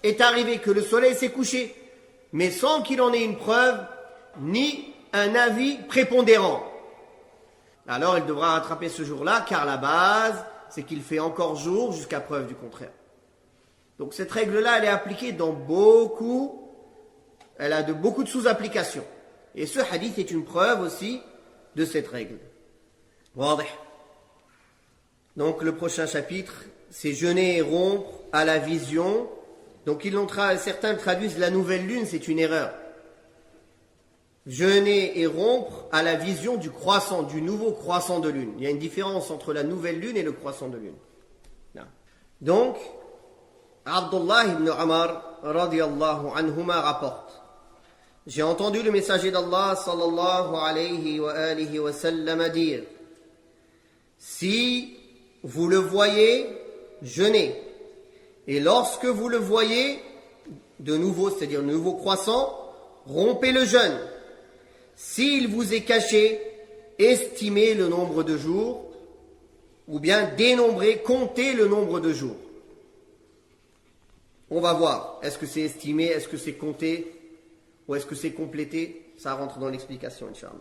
est arrivé, que le soleil s'est couché, mais sans qu'il en ait une preuve, ni un avis prépondérant, alors il devra rattraper ce jour-là, car la base, c'est qu'il fait encore jour jusqu'à preuve du contraire. Donc cette règle-là, elle est appliquée dans elle a beaucoup de sous-applications. Et ce hadith est une preuve aussi de cette règle. Wadih. Donc le prochain chapitre, c'est jeûner et rompre à la vision Donc certains traduisent la nouvelle lune, c'est une erreur. Jeûner et rompre à la vision du croissant, du nouveau croissant de lune. Il y a une différence entre la nouvelle lune et le croissant de lune. Donc, Abdullah ibn Umar radiyallahu anhuma rapporte: j'ai entendu le messager d'Allah sallallahu alayhi wa sallam dire: si vous le voyez, jeûnez. Et lorsque vous le voyez de nouveau, c'est-à-dire le nouveau croissant, rompez le jeûne. S'il vous est caché, estimez le nombre de jours, ou bien dénombrez, comptez le nombre de jours. On va voir, est-ce que c'est estimé, est-ce que c'est compté, ou est-ce que c'est complété? Ça rentre dans l'explication, Inch'Allah.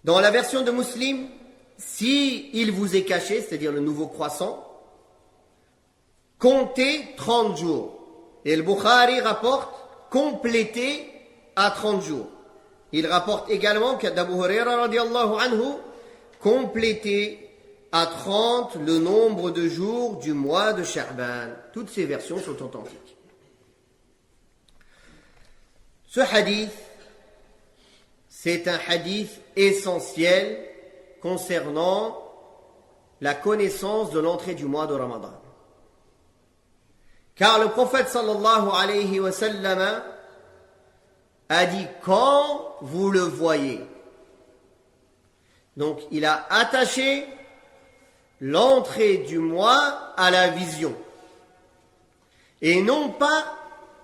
Dans la version de Muslim, si il vous est caché, c'est-à-dire le nouveau croissant, comptez 30 jours. Et le Bukhari rapporte compléter à 30 jours. Il rapporte également qu'Abu Huraira radiyallahu anhu compléter à 30 le nombre de jours du mois de Sha'ban. Toutes ces versions sont authentiques. Ce hadith, c'est un hadith essentiel concernant la connaissance de l'entrée du mois de Ramadan. Car le prophète sallallahu alayhi wa sallam a dit quand vous le voyez. Donc il a attaché l'entrée du mois à la vision et non pas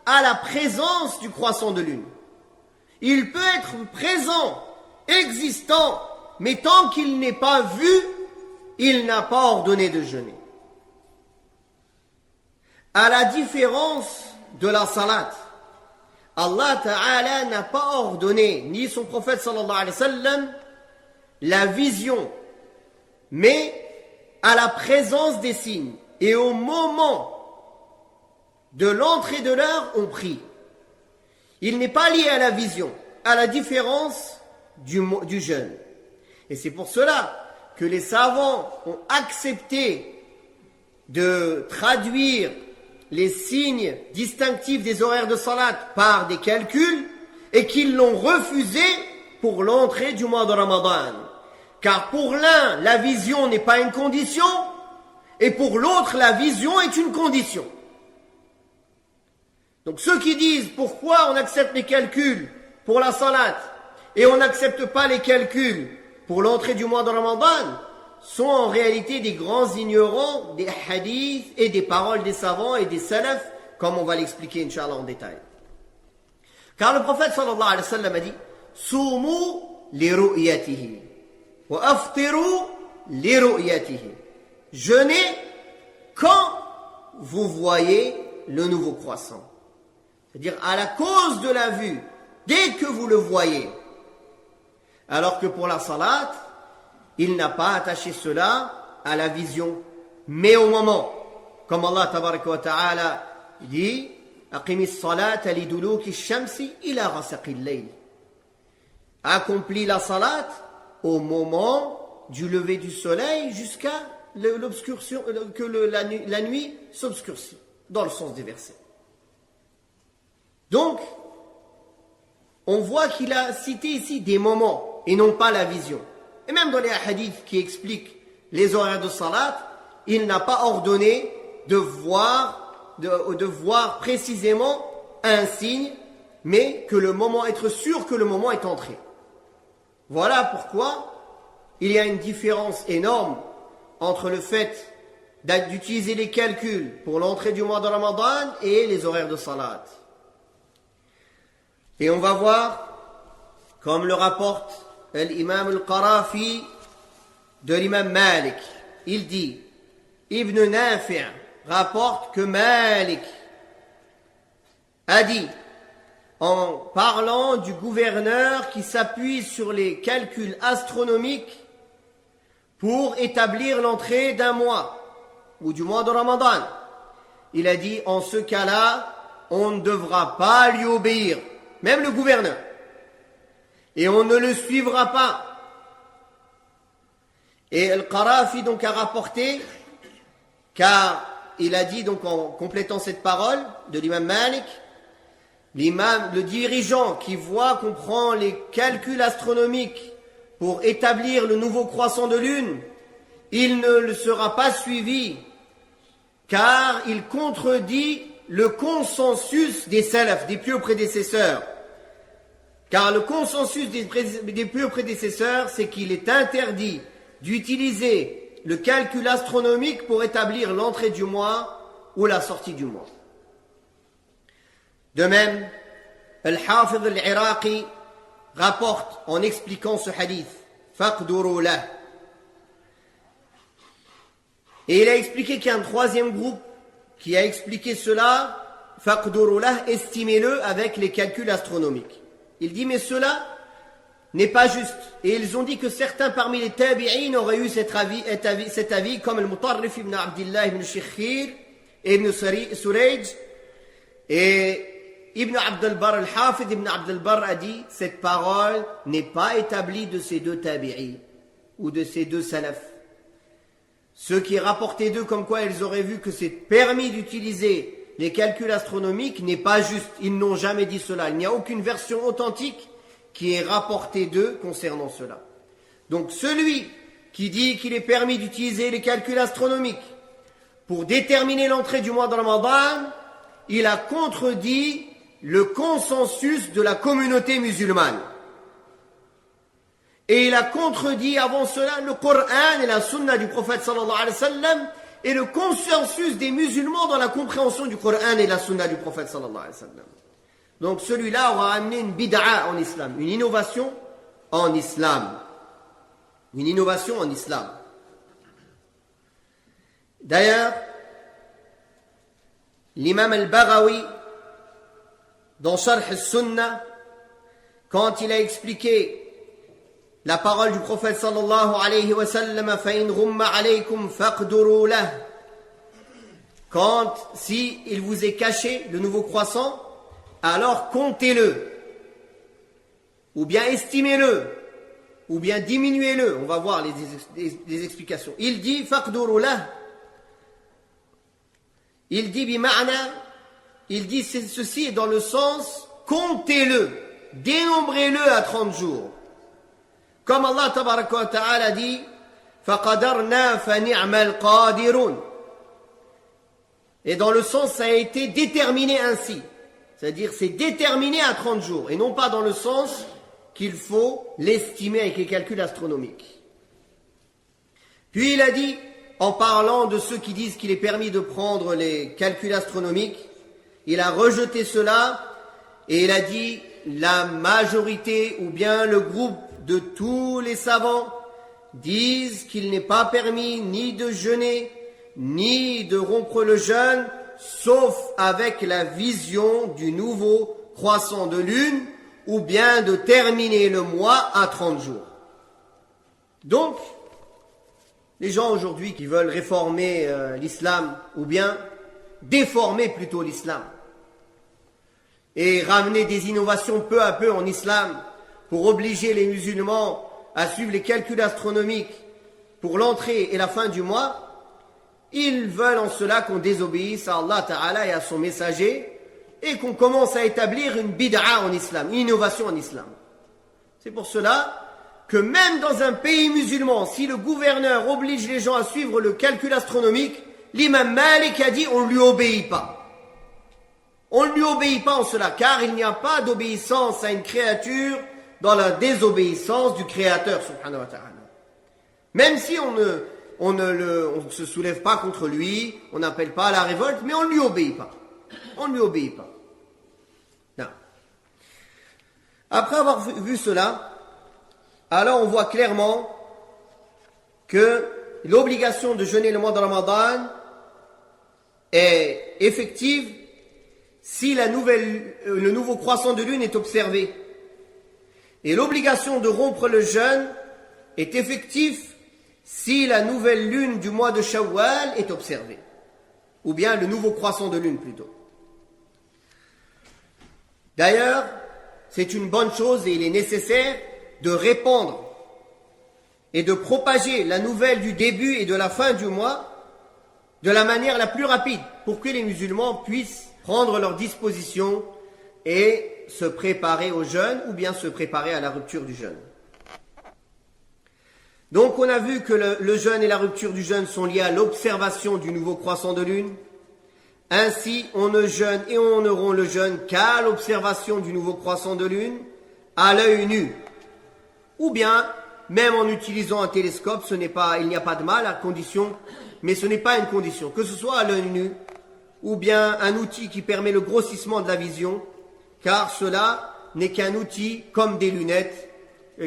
à la présence du croissant de lune. Il peut être présent, existant, mais tant qu'il n'est pas vu, il n'a pas ordonné de jeûner. À la différence de la salat, Allah Ta'ala n'a pas ordonné, ni son prophète sallallahu alayhi wa sallam, la vision, mais à la présence des signes. Et au moment de l'entrée de l'heure, on prie. Il n'est pas lié à la vision, à la différence du jeûne. Et c'est pour cela que les savants ont accepté de traduire les signes distinctifs des horaires de salat par des calculs et qu'ils l'ont refusé pour l'entrée du mois de Ramadan. Car pour l'un, la vision n'est pas une condition et pour l'autre, la vision est une condition. Donc ceux qui disent pourquoi on accepte les calculs pour la salat et on n'accepte pas les calculs pour l'entrée du mois de Ramadan sont en réalité des grands ignorants des hadiths et des paroles des savants et des salafs, comme on va l'expliquer Inch'Allah en détail. Car le prophète sallallahu alayhi wa sallam a dit Soumu li ru'yatihi wa aftiru li ru'yatihi. Jeûnez quand vous voyez le nouveau croissant. C'est-à-dire à la cause de la vue, dès que vous le voyez. Alors que pour la salat, il n'a pas attaché cela à la vision, mais au moment. Comme Allah tabaraka wa ta'ala dit Aqimis salata liduluki shamsi ila ghasaqil layl. Accomplis la salat au moment du lever du soleil jusqu'à l'obscursion, que la nuit s'obscurcit, dans le sens des versets. Donc, on voit qu'il a cité ici des moments et non pas la vision. Et même dans les hadiths qui expliquent les horaires de salat, il n'a pas ordonné de voir précisément un signe, mais que le moment, être sûr que le moment est entré. Voilà pourquoi il y a une différence énorme entre le fait d'utiliser les calculs pour l'entrée du mois de Ramadan et les horaires de salat. Et on va voir, comme le rapporte l'imam al-Qarafi de l'imam Malik, il dit, Ibn Nafi' rapporte que Malik a dit, en parlant du gouverneur qui s'appuie sur les calculs astronomiques pour établir l'entrée d'un mois, ou du mois de Ramadan, il a dit, en ce cas-là, on ne devra pas lui obéir, même le gouverneur. Et on ne le suivra pas. Et Al-Qarafi donc a rapporté, car il a dit donc en complétant cette parole de l'imam Malik, l'imam, le dirigeant qui voit qu'on prend les calculs astronomiques pour établir le nouveau croissant de lune, il ne le sera pas suivi car il contredit le consensus des salafs, des pieux prédécesseurs. Car le consensus des pieux prédécesseurs, c'est qu'il est interdit d'utiliser le calcul astronomique pour établir l'entrée du mois ou la sortie du mois. De même, Al-Hafidh al-Iraqi rapporte en expliquant ce hadith, faqduru lah. Et il a expliqué qu'il y a un troisième groupe qui a expliqué cela, faqduru lah, estimez-le avec les calculs astronomiques. Il dit, mais cela n'est pas juste. Et ils ont dit que certains parmi les tabi'in auraient eu cet avis comme le Mutarrif ibn Abdillah ibn Shikhir, ibn Surayj, et Ibn Abd al-Barr al-Hafid ibn Abd al-Barr a dit, cette parole n'est pas établie de ces deux tabi'in, ou de ces deux salafs. Ceux qui rapportaient d'eux comme quoi ils auraient vu que c'est permis d'utiliser les calculs astronomiques n'est pas juste. Ils n'ont jamais dit cela. Il n'y a aucune version authentique qui est rapportée d'eux concernant cela. Donc celui qui dit qu'il est permis d'utiliser les calculs astronomiques pour déterminer l'entrée du mois de Ramadan, il a contredit le consensus de la communauté musulmane. Et il a contredit avant cela le Coran et la Sunna du prophète sallallahu alayhi wa sallam et le consensus des musulmans dans la compréhension du Coran et la Sunna du prophète sallallahu alayhi wa sallam. Donc celui-là aura amené une bid'a en islam, une innovation en islam. Une innovation en islam. D'ailleurs, l'imam al-Baghawi, dans Sharh al-Sunnah, quand il a expliqué la parole du prophète sallallahu alayhi wa sallam, فَإِنْ غُمَّ عَلَيْكُمْ فَاقْدُرُوا لَهُ, quand, si il vous est caché le nouveau croissant, alors comptez-le, ou bien estimez-le, ou bien diminuez-le. On va voir les explications. Il dit فَاقْدُرُوا لَهُ, il dit bima'na, il dit ceci est dans le sens comptez-le, dénombrez-le à 30 jours. Comme Allah tabaraka wa ta'ala dit فَقَدَرْنَا فَنِعْمَ الْقَادِرُونَ. Et dans le sens, ça a été déterminé ainsi. C'est-à-dire, c'est déterminé à 30 jours. Et non pas dans le sens qu'il faut l'estimer avec les calculs astronomiques. Puis il a dit, en parlant de ceux qui disent qu'il est permis de prendre les calculs astronomiques, il a rejeté cela et il a dit, la majorité ou bien le groupe de tous les savants disent qu'il n'est pas permis ni de jeûner, ni de rompre le jeûne, sauf avec la vision du nouveau croissant de lune, ou bien de terminer le mois à 30 jours. Donc, les gens aujourd'hui qui veulent réformer l'islam, ou bien déformer plutôt l'islam, et ramener des innovations peu à peu en islam, pour obliger les musulmans à suivre les calculs astronomiques pour l'entrée et la fin du mois, ils veulent en cela qu'on désobéisse à Allah Ta'ala et à son messager et qu'on commence à établir une bid'a en islam, une innovation en islam. C'est pour cela que même dans un pays musulman, si le gouverneur oblige les gens à suivre le calcul astronomique, l'imam Malik a dit on ne lui obéit pas. On ne lui obéit pas en cela, car il n'y a pas d'obéissance à une créature dans la désobéissance du Créateur, subhanahu wa ta'ala. Même si on ne se soulève pas contre lui, on n'appelle pas à la révolte, mais on ne lui obéit pas. On ne lui obéit pas. Non. Après avoir vu cela, alors on voit clairement que l'obligation de jeûner le mois de Ramadan est effective si le nouveau croissant de lune est observé. Et l'obligation de rompre le jeûne est effective si la nouvelle lune du mois de Shawwal est observée. Ou bien le nouveau croissant de lune plutôt. D'ailleurs, c'est une bonne chose et il est nécessaire de répandre et de propager la nouvelle du début et de la fin du mois de la manière la plus rapide pour que les musulmans puissent prendre leurs dispositions et se préparer au jeûne ou bien se préparer à la rupture du jeûne. Donc on a vu que le jeûne et la rupture du jeûne sont liés à l'observation du nouveau croissant de lune. Ainsi, on ne jeûne et on ne rompt le jeûne qu'à l'observation du nouveau croissant de lune, à l'œil nu. Ou bien, même en utilisant un télescope, il n'y a pas de mal à condition, mais ce n'est pas une condition. Que ce soit à l'œil nu, ou bien un outil qui permet le grossissement de la vision, car cela n'est qu'un outil comme des lunettes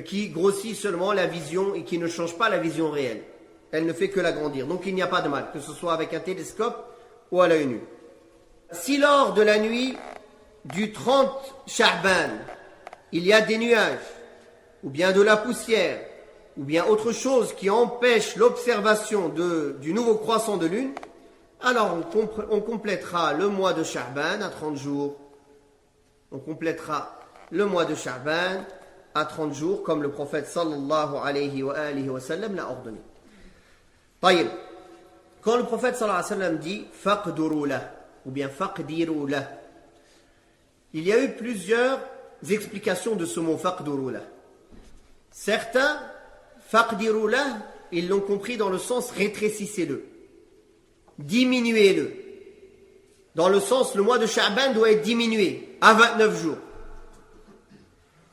qui grossit seulement la vision et qui ne change pas la vision réelle. Elle ne fait que l'agrandir. Donc il n'y a pas de mal, que ce soit avec un télescope ou à l'œil nu. Si lors de la nuit du 30 Sha'ban, il y a des nuages, ou bien de la poussière, ou bien autre chose qui empêche l'observation du nouveau croissant de lune, alors on complétera le mois de Sha'ban à 30 jours. On complétera le mois de Sha'ban à 30 jours, comme le prophète sallallahu alayhi wa sallam l'a ordonné. Taïb. Quand le prophète sallallahu alayhi wa sallam dit « faqduru lah » ou bien « faqdiru lah », il y a eu plusieurs explications de ce mot « faqduru lah ». Certains, « faqdiru lah », ils l'ont compris dans le sens « rétrécissez-le », « diminuez-le ». Dans le sens, le mois de Sha'ban doit être diminué à 29 jours.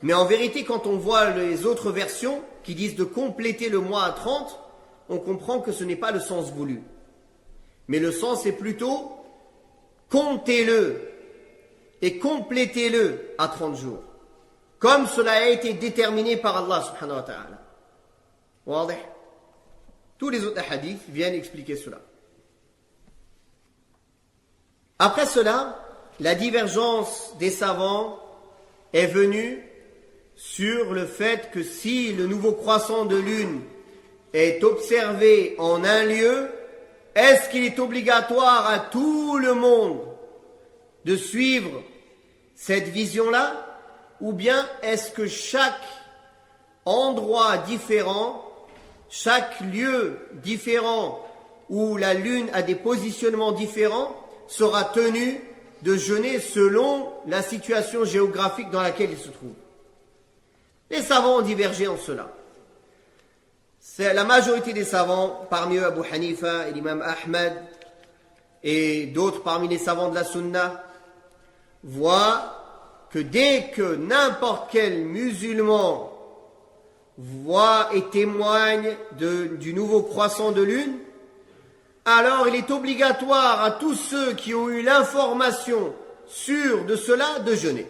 Mais en vérité, quand on voit les autres versions qui disent de compléter le mois à 30, on comprend que ce n'est pas le sens voulu. Mais le sens est plutôt comptez-le et complétez-le à 30 jours. Comme cela a été déterminé par Allah subhanahu wa ta'ala. Wadih. Tous les autres hadiths viennent expliquer cela. Après cela, la divergence des savants est venue sur le fait que si le nouveau croissant de lune est observé en un lieu, est-ce qu'il est obligatoire à tout le monde de suivre cette vision-là, ou bien est-ce que chaque endroit différent, chaque lieu différent où la lune a des positionnements différents sera tenu de jeûner selon la situation géographique dans laquelle il se trouve? Les savants ont divergé en cela. C'est la majorité des savants, parmi eux Abu Hanifa et l'imam Ahmad et d'autres parmi les savants de la Sunna, voient que dès que n'importe quel musulman voit et témoigne du nouveau croissant de lune, alors il est obligatoire à tous ceux qui ont eu l'information sûre de cela de jeûner.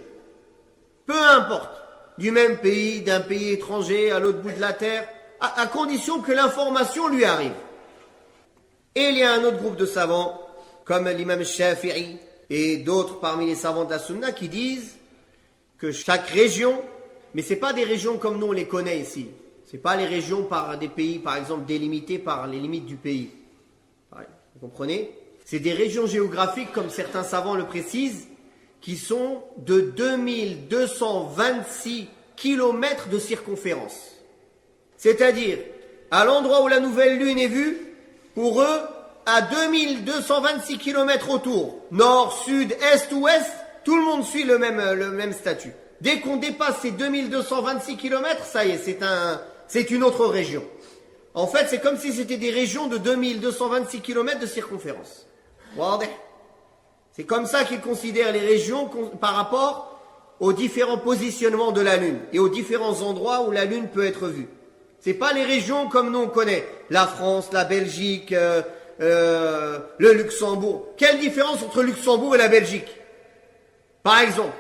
Peu importe, du même pays, d'un pays étranger, à l'autre bout de la terre, à condition que l'information lui arrive. Et il y a un autre groupe de savants, comme l'imam Shafi'i et d'autres parmi les savants de la Sunna, qui disent que chaque région, mais ce n'est pas des régions comme nous on les connaît ici, ce n'est pas les régions par des pays, par exemple, délimitées par les limites du pays. Vous comprenez? C'est des régions géographiques, comme certains savants le précisent, qui sont de 2226 km de circonférence. C'est-à-dire, à l'endroit où la nouvelle lune est vue, pour eux, à 2226 km autour, nord, sud, est, ouest, tout le monde suit le même statut. Dès qu'on dépasse ces 2226 km, ça y est, c'est une autre région. En fait, c'est comme si c'était des régions de 2226 km de circonférence. C'est comme ça qu'ils considèrent les régions par rapport aux différents positionnements de la Lune et aux différents endroits où la Lune peut être vue. C'est pas les régions comme nous on connaît, la France, la Belgique, le Luxembourg. Quelle différence entre Luxembourg et la Belgique, par exemple?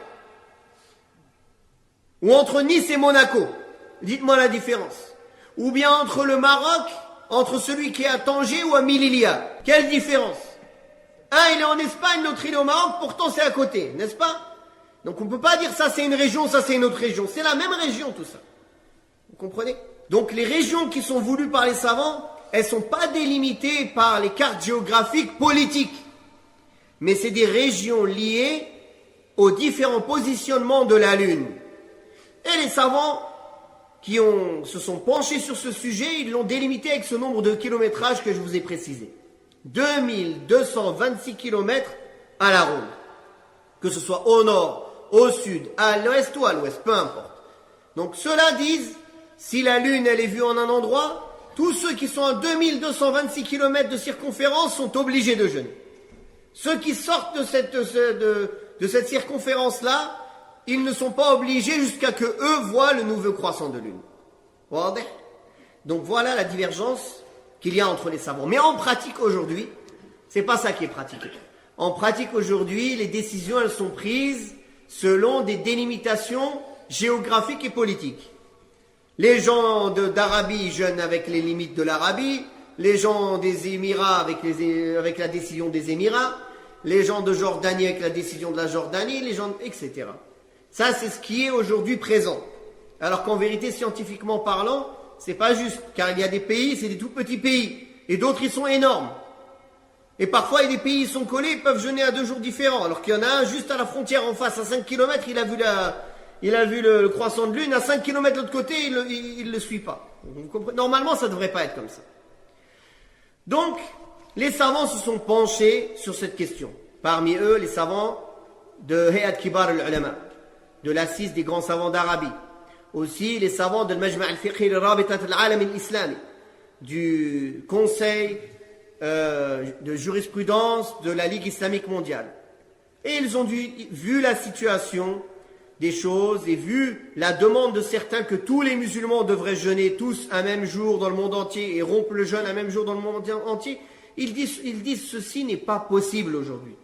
Ou entre Nice et Monaco? Dites-moi la différence. Ou bien entre le Maroc, entre celui qui est à Tanger ou à Melilla. Quelle différence? Un, il est en Espagne, l'autre il est au Maroc, pourtant c'est à côté, n'est-ce pas? Donc on ne peut pas dire ça c'est une région, ça c'est une autre région. C'est la même région tout ça. Vous comprenez? Donc les régions qui sont voulues par les savants, elles ne sont pas délimitées par les cartes géographiques politiques. Mais c'est des régions liées aux différents positionnements de la Lune. Et les savants qui se sont penchés sur ce sujet, ils l'ont délimité avec ce nombre de kilométrages que je vous ai précisé. 2226 km à la ronde. Que ce soit au nord, au sud, à l'ouest ou à l'ouest, peu importe. Donc ceux-là disent, si la Lune elle est vue en un endroit, tous ceux qui sont à 2226 km de circonférence sont obligés de jeûner. Ceux qui sortent de cette circonférence-là, ils ne sont pas obligés jusqu'à que eux voient le nouveau croissant de Lune. Donc voilà la divergence qu'il y a entre les savants. Mais en pratique aujourd'hui, c'est pas ça qui est pratiqué. En pratique aujourd'hui, les décisions elles sont prises selon des délimitations géographiques et politiques. Les gens d'Arabie jeûnent avec les limites de l'Arabie, les gens des Émirats avec la décision des Émirats, les gens de Jordanie avec la décision de la Jordanie, les gens, etc. Ça, c'est ce qui est aujourd'hui présent. Alors qu'en vérité, scientifiquement parlant, c'est pas juste, car il y a des pays, c'est des tout petits pays, et d'autres, ils sont énormes. Et parfois, il y a des pays, ils sont collés, ils peuvent jeûner à 2 jours différents, alors qu'il y en a un juste à la frontière en face, à 5 km, il a vu le croissant de lune, à 5 km de l'autre côté, il le suit pas. Normalement, ça devrait pas être comme ça. Donc, les savants se sont penchés sur cette question. Parmi eux, les savants de Hayat Kibar al-Ulama, de l'assise des grands savants d'Arabie. Aussi, les savants de Majma' al-Fiqh al-Rabitat al-Alam al-Islami, du Conseil de jurisprudence de la Ligue islamique mondiale. Et ils ont vu la situation des choses et vu la demande de certains que tous les musulmans devraient jeûner tous un même jour dans le monde entier et rompre le jeûne un même jour dans le monde entier, ils disent ceci n'est pas possible aujourd'hui.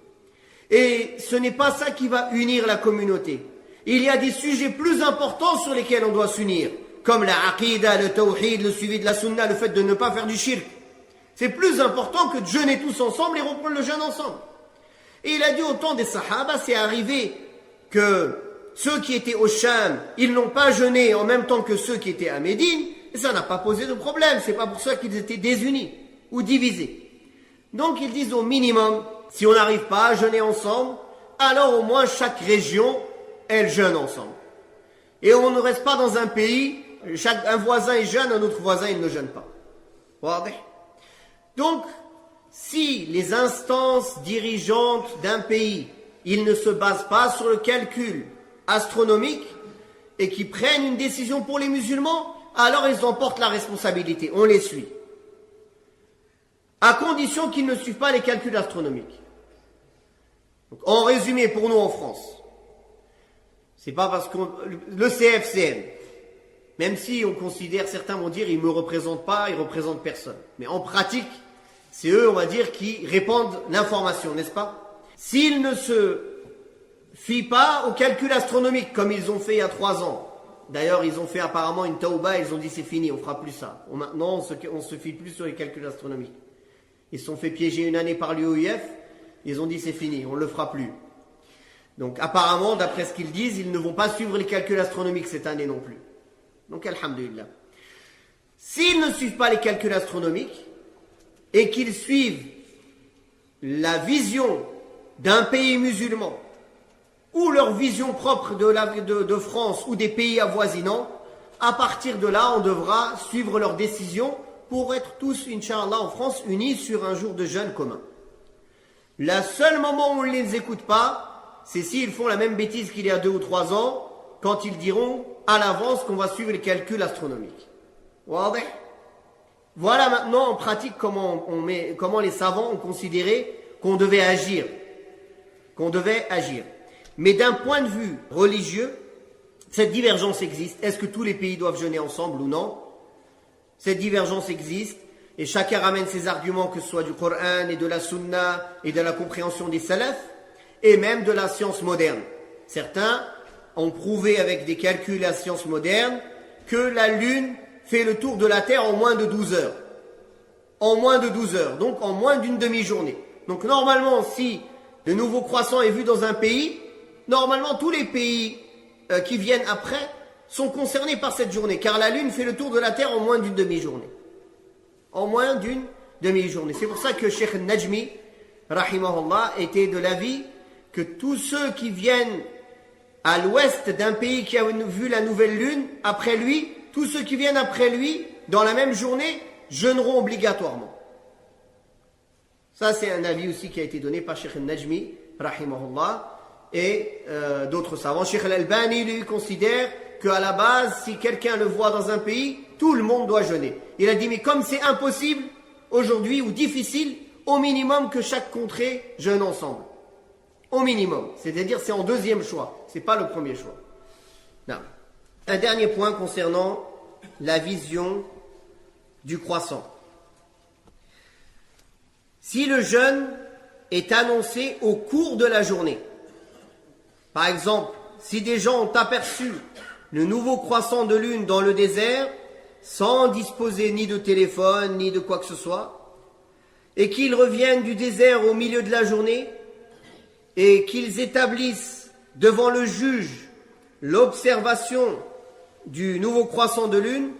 Et ce n'est pas ça qui va unir la communauté. Il y a des sujets plus importants sur lesquels on doit s'unir, comme la aqidah, le tawhid, le suivi de la sunna, le fait de ne pas faire du shirk. C'est plus important que de jeûner tous ensemble et rompre le jeûne ensemble. Et il a dit au temps des Sahaba, c'est arrivé que ceux qui étaient au Sham, ils n'ont pas jeûné en même temps que ceux qui étaient à Médine, et ça n'a pas posé de problème, c'est pas pour ça qu'ils étaient désunis ou divisés. Donc ils disent au minimum, si on n'arrive pas à jeûner ensemble, alors au moins chaque région, elle jeûne ensemble. Et on ne reste pas dans un pays, un voisin est jeûne, un autre voisin il ne jeûne pas. Donc, si les instances dirigeantes d'un pays, ils ne se basent pas sur le calcul astronomique et qui prennent une décision pour les musulmans, alors ils en portent la responsabilité, on les suit. À condition qu'ils ne suivent pas les calculs astronomiques. Donc, en résumé, pour nous en France, c'est pas parce que le CFCM, même si on considère, certains vont dire, ils me représentent pas, ils représentent personne. Mais en pratique, c'est eux, on va dire, qui répandent l'information, n'est-ce pas? S'ils ne se fient pas au calcul astronomique, comme ils ont fait il y a 3 ans. D'ailleurs, ils ont fait apparemment une tauba, ils ont dit c'est fini, on fera plus ça. Maintenant, on se fie plus sur les calculs astronomiques. Ils se sont fait piéger une année par l'UEF, ils ont dit c'est fini, on ne le fera plus. Donc apparemment, d'après ce qu'ils disent, ils ne vont pas suivre les calculs astronomiques cette année non plus. Donc alhamdulillah. S'ils ne suivent pas les calculs astronomiques et qu'ils suivent la vision d'un pays musulman ou leur vision propre de France ou des pays avoisinants, à partir de là, on devra suivre leurs décisions pour être tous, Inch'Allah, en France, unis sur un jour de jeûne commun. Le seul moment où on ne les écoute pas, c'est s'ils font la même bêtise qu'il y a 2 ou 3 ans, quand ils diront à l'avance qu'on va suivre les calculs astronomiques. Voilà maintenant en pratique comment les savants ont considéré qu'on devait agir. Mais d'un point de vue religieux, cette divergence existe. Est-ce que tous les pays doivent jeûner ensemble ou non? Cette divergence existe et chacun ramène ses arguments, que ce soit du Coran et de la Sunna et de la compréhension des salafs et même de la science moderne. Certains ont prouvé avec des calculs à la science moderne que la Lune fait le tour de la Terre en moins de 12 heures. En moins de 12 heures, donc en moins d'une demi-journée. Donc normalement, si le nouveau croissant est vu dans un pays, normalement tous les pays qui viennent après sont concernés par cette journée, car la Lune fait le tour de la Terre en moins d'une demi-journée. En moins d'une demi-journée. C'est pour ça que Cheikh Najmi, rahimahullah, était de l'avis que tous ceux qui viennent à l'ouest d'un pays qui a vu la nouvelle Lune, après lui, tous ceux qui viennent après lui, dans la même journée, jeûneront obligatoirement. Ça, c'est un avis aussi qui a été donné par Cheikh al-Najmi, rahimahullah, et d'autres savants. Cheikh al-Albani, lui, considère qu'à la base, si quelqu'un le voit dans un pays, tout le monde doit jeûner. Il a dit, mais comme c'est impossible aujourd'hui ou difficile, au minimum que chaque contrée jeûne ensemble. Au minimum. C'est-à-dire, c'est en deuxième choix. C'est pas le premier choix. Non. Un dernier point concernant la vision du croissant. Si le jeûne est annoncé au cours de la journée, par exemple, si des gens ont aperçu le nouveau croissant de lune dans le désert, sans disposer ni de téléphone, ni de quoi que ce soit, et qu'ils reviennent du désert au milieu de la journée, et qu'ils établissent devant le juge l'observation du nouveau croissant de lune,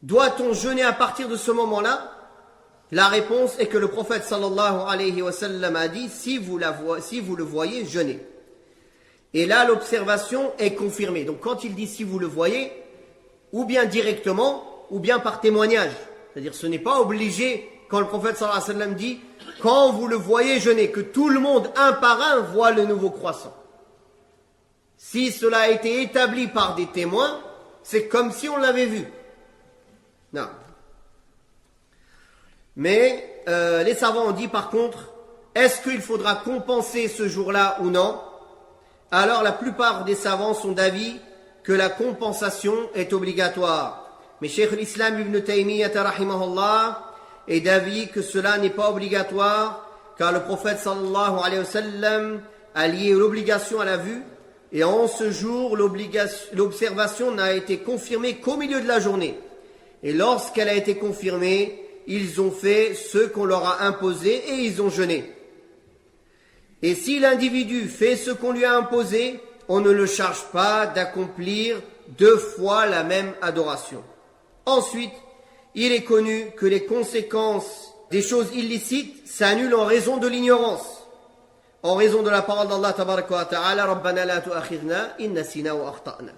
doit-on jeûner à partir de ce moment-là? La réponse est que le prophète sallallahu alayhi wa sallam a dit, si vous le voyez, jeûnez. Et là, l'observation est confirmée. Donc quand il dit si vous le voyez, ou bien directement, ou bien par témoignage. C'est-à-dire ce n'est pas obligé, quand le prophète sallallahu alayhi wa sallam dit, quand vous le voyez, jeûnez, que tout le monde, un par un, voit le nouveau croissant. Si cela a été établi par des témoins, c'est comme si on l'avait vu. Non. Mais les savants ont dit par contre, est-ce qu'il faudra compenser ce jour-là ou non? Alors la plupart des savants sont d'avis que la compensation est obligatoire. Mais Cheikh l'Islam Ibn Taymiyyah rahimahullah est d'avis que cela n'est pas obligatoire, car le prophète sallallahu alayhi wa sallam a lié l'obligation à la vue, et en ce jour l'observation n'a été confirmée qu'au milieu de la journée. Et lorsqu'elle a été confirmée, ils ont fait ce qu'on leur a imposé et ils ont jeûné. Et si l'individu fait ce qu'on lui a imposé, on ne le charge pas d'accomplir 2 fois la même adoration. Ensuite, il est connu que les conséquences des choses illicites s'annulent en raison de l'ignorance. En raison de la parole d'Allah tabaraka wa ta'ala, Rabbana la tu'akhidna in nasina wa akhta'na.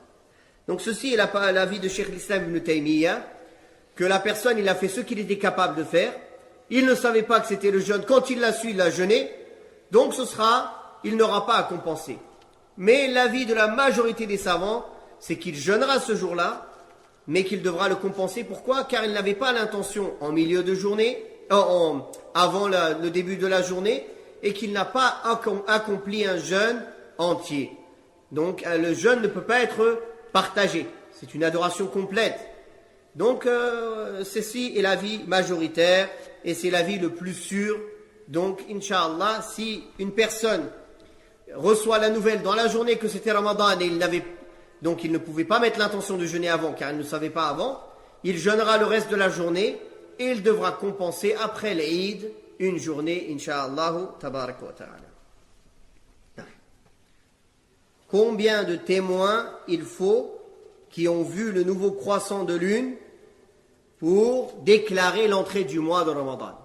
Donc ceci est l'avis de Cheikh l'Islam Ibn Taymiyyah, que la personne, il a fait ce qu'il était capable de faire. Il ne savait pas que c'était le jeûne. Quand il l'a su, il a jeûné. Donc il n'aura pas à compenser. Mais l'avis de la majorité des savants, c'est qu'il jeûnera ce jour-là, mais qu'il devra le compenser. Pourquoi? Car il n'avait pas l'intention en milieu de journée, avant le début de la journée, et qu'il n'a pas accompli un jeûne entier. Donc le jeûne ne peut pas être partagé. C'est une adoration complète. Donc ceci est l'avis majoritaire et c'est l'avis le plus sûr. Donc Inch'Allah, si une personne reçoit la nouvelle dans la journée que c'était Ramadan et donc il ne pouvait pas mettre l'intention de jeûner avant car il ne savait pas avant, il jeûnera le reste de la journée et il devra compenser après l'Eid une journée, Inch'Allah tabaraka wa ta'ala. Combien de témoins il faut qui ont vu le nouveau croissant de lune pour déclarer l'entrée du mois de Ramadan?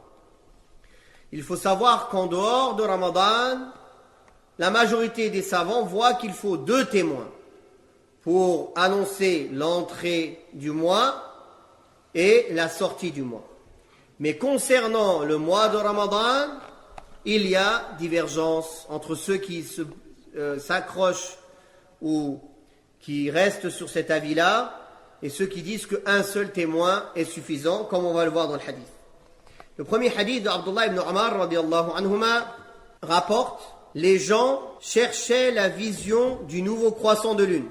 Il faut savoir qu'en dehors de Ramadan, la majorité des savants voient qu'il faut 2 témoins pour annoncer l'entrée du mois et la sortie du mois. Mais concernant le mois de Ramadan, il y a divergence entre ceux qui s'accrochent ou qui restent sur cet avis-là et ceux qui disent qu'un seul témoin est suffisant, comme on va le voir dans le hadith. Le premier hadith de Abdullah ibn Umar radiyallahu anhuma rapporte: les gens cherchaient la vision du nouveau croissant de lune.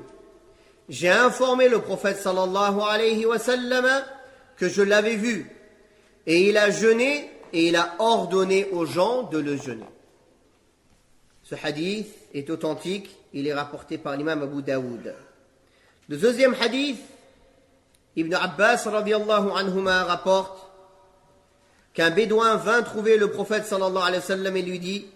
J'ai informé le prophète sallallahu alayhi wa sallam que je l'avais vu, et il a jeûné et il a ordonné aux gens de le jeûner. Ce hadith est authentique, il est rapporté par l'imam Abu Daoud. Le deuxième hadith, Ibn Abbas radiyallahu anhuma rapporte qu'un bédouin vint trouver le prophète sallallahu alayhi wa sallam et lui dit: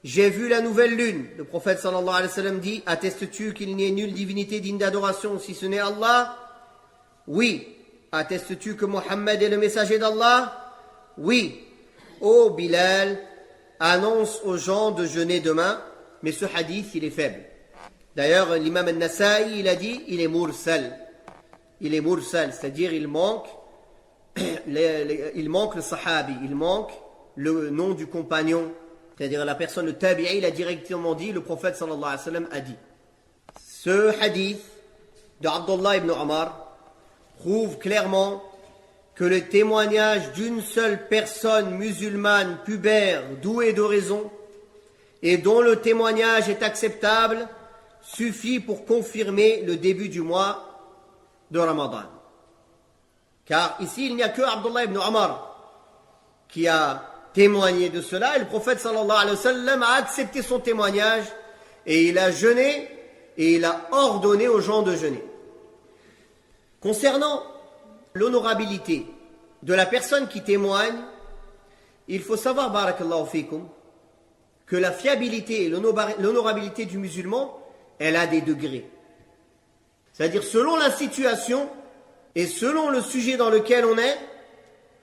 j'ai vu la nouvelle lune. Le prophète sallallahu alayhi wa sallam dit: attestes-tu qu'il n'y ait nulle divinité digne d'adoration si ce n'est Allah? Oui. Attestes-tu que Mohammed est le messager d'Allah? Oui. Ô Bilal, annonce aux gens de jeûner demain. Mais ce hadith, il est faible. D'ailleurs, l'imam al-Nasa'i, il a dit, il est mursal. Il est mursal, c'est-à-dire il manque le sahabi, il manque le nom du compagnon, c'est-à-dire la personne, le tabi'i, il a directement dit, le prophète sallallahu alayhi wa sallam a dit. Ce hadith de Abdullah ibn Omar prouve clairement que le témoignage d'une seule personne musulmane pubère, douée de raison, et dont le témoignage est acceptable, suffit pour confirmer le début du mois de Ramadan. Car ici, il n'y a que Abdullah ibn Omar qui a témoigné de cela, et le prophète sallallahu alayhi wa sallam a accepté son témoignage, et il a jeûné, et il a ordonné aux gens de jeûner. Concernant l'honorabilité de la personne qui témoigne, il faut savoir, barakallahu fikum, que la fiabilité et l'honorabilité du musulman, elle a des degrés. C'est-à-dire, selon la situation et selon le sujet dans lequel on est,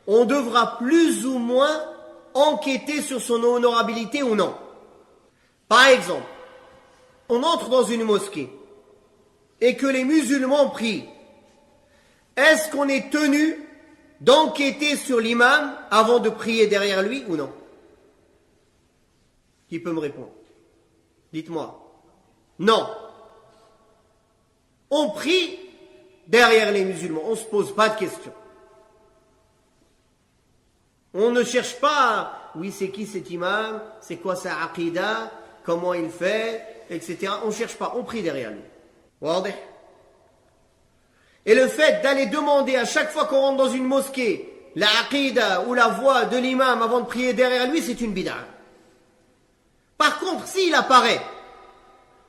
on devra plus ou moins enquêter sur son honorabilité ou non. Par exemple, on entre dans une mosquée et que les musulmans prient. Est-ce qu'on est tenu d'enquêter sur l'imam avant de prier derrière lui ou non? Qui peut me répondre? Dites-moi. Non. On prie derrière les musulmans, on ne se pose pas de questions. On ne cherche pas, oui, c'est qui cet imam, c'est quoi sa aqida, comment il fait, etc. On ne cherche pas, on prie derrière lui. Wadih. Et le fait d'aller demander à chaque fois qu'on rentre dans une mosquée la aqida ou la voix de l'imam avant de prier derrière lui, c'est une bid'a. Par contre, s'il apparaît,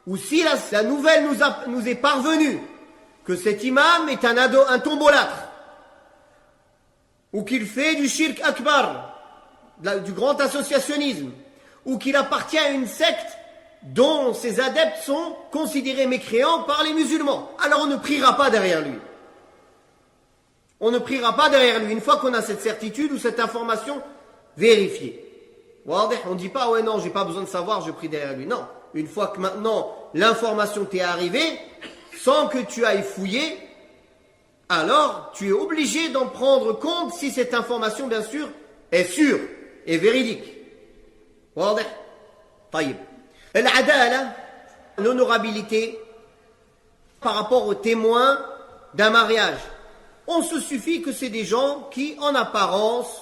ou si la nouvelle nous est parvenue, que cet imam est un tombolâtre, ou qu'il fait du shirk akbar, du grand associationnisme, ou qu'il appartient à une secte dont ses adeptes sont considérés mécréants par les musulmans, alors on ne priera pas derrière lui. On ne priera pas derrière lui une fois qu'on a cette certitude ou cette information vérifiée. On ne dit pas, ouais non, j'ai pas besoin de savoir, je prie derrière lui. Non, une fois que maintenant l'information t'est arrivée, sans que tu ailles fouiller, alors tu es obligé d'en prendre compte si cette information, bien sûr, est sûre et véridique. L'honorabilité par rapport aux témoins d'un mariage. On se suffit que c'est des gens qui, en apparence,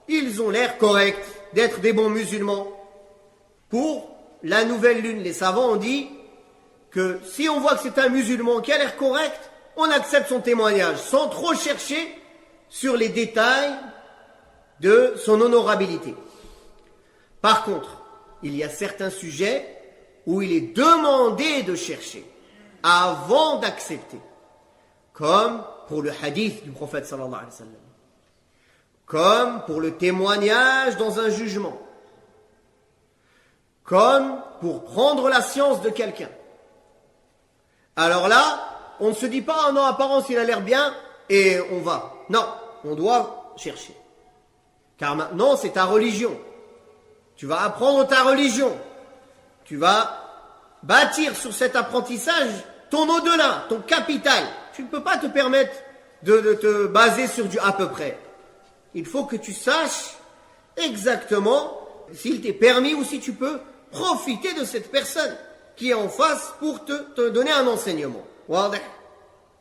ils ont l'air corrects, d'être des bons musulmans. Pour la nouvelle lune, les savants ont dit que si on voit que c'est un musulman qui a l'air correct, on accepte son témoignage sans trop chercher sur les détails de son honorabilité. Par contre, il y a certains sujets où il est demandé de chercher avant d'accepter, comme pour le hadith du prophète sallallahu alayhi wa sallam, comme pour le témoignage dans un jugement, comme pour prendre la science de quelqu'un. Alors là, on ne se dit pas, oh non, apparence il a l'air bien, et on va. Non, on doit chercher. Car maintenant, c'est ta religion. Tu vas apprendre ta religion. Tu vas bâtir sur cet apprentissage ton au-delà, ton capital. Tu ne peux pas te permettre de te baser sur du à peu près. Il faut que tu saches exactement s'il t'est permis ou si tu peux profiter de cette personne qui est en face pour te donner un enseignement.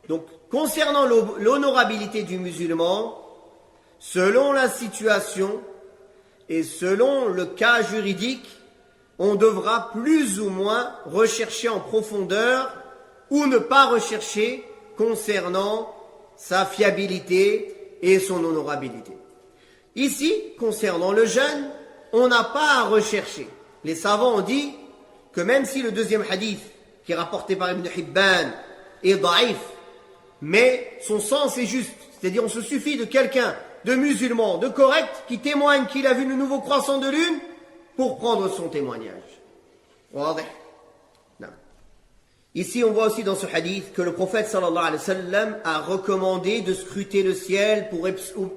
Donc, concernant l'honorabilité du musulman, selon la situation et selon le cas juridique, on devra plus ou moins rechercher en profondeur ou ne pas rechercher concernant sa fiabilité et son honorabilité. Ici, concernant le jeûne, on n'a pas à rechercher. Les savants ont dit que même si le deuxième hadith, qui est rapporté par Ibn Hibban, est daïf, mais son sens est juste. C'est-à-dire, on se suffit de quelqu'un de musulman, de correct, qui témoigne qu'il a vu le nouveau croissant de lune pour prendre son témoignage. Ici, on voit aussi dans ce hadith que le prophète sallallahu alayhi wa sallam a recommandé de scruter le ciel pour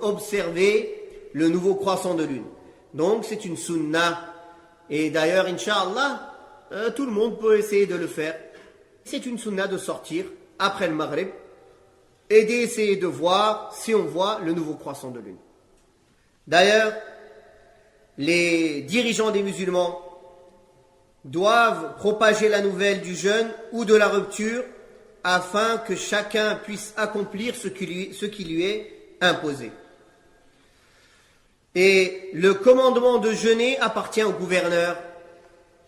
observer le nouveau croissant de lune. Donc, c'est une sunnah. Et d'ailleurs, Inch'Allah, tout le monde peut essayer de le faire. C'est une sunnah de sortir après le Maghrib et d'essayer de voir si on voit le nouveau croissant de lune. D'ailleurs, les dirigeants des musulmans doivent propager la nouvelle du jeûne ou de la rupture afin que chacun puisse accomplir ce qui lui est imposé. Et le commandement de jeûner appartient au gouverneur.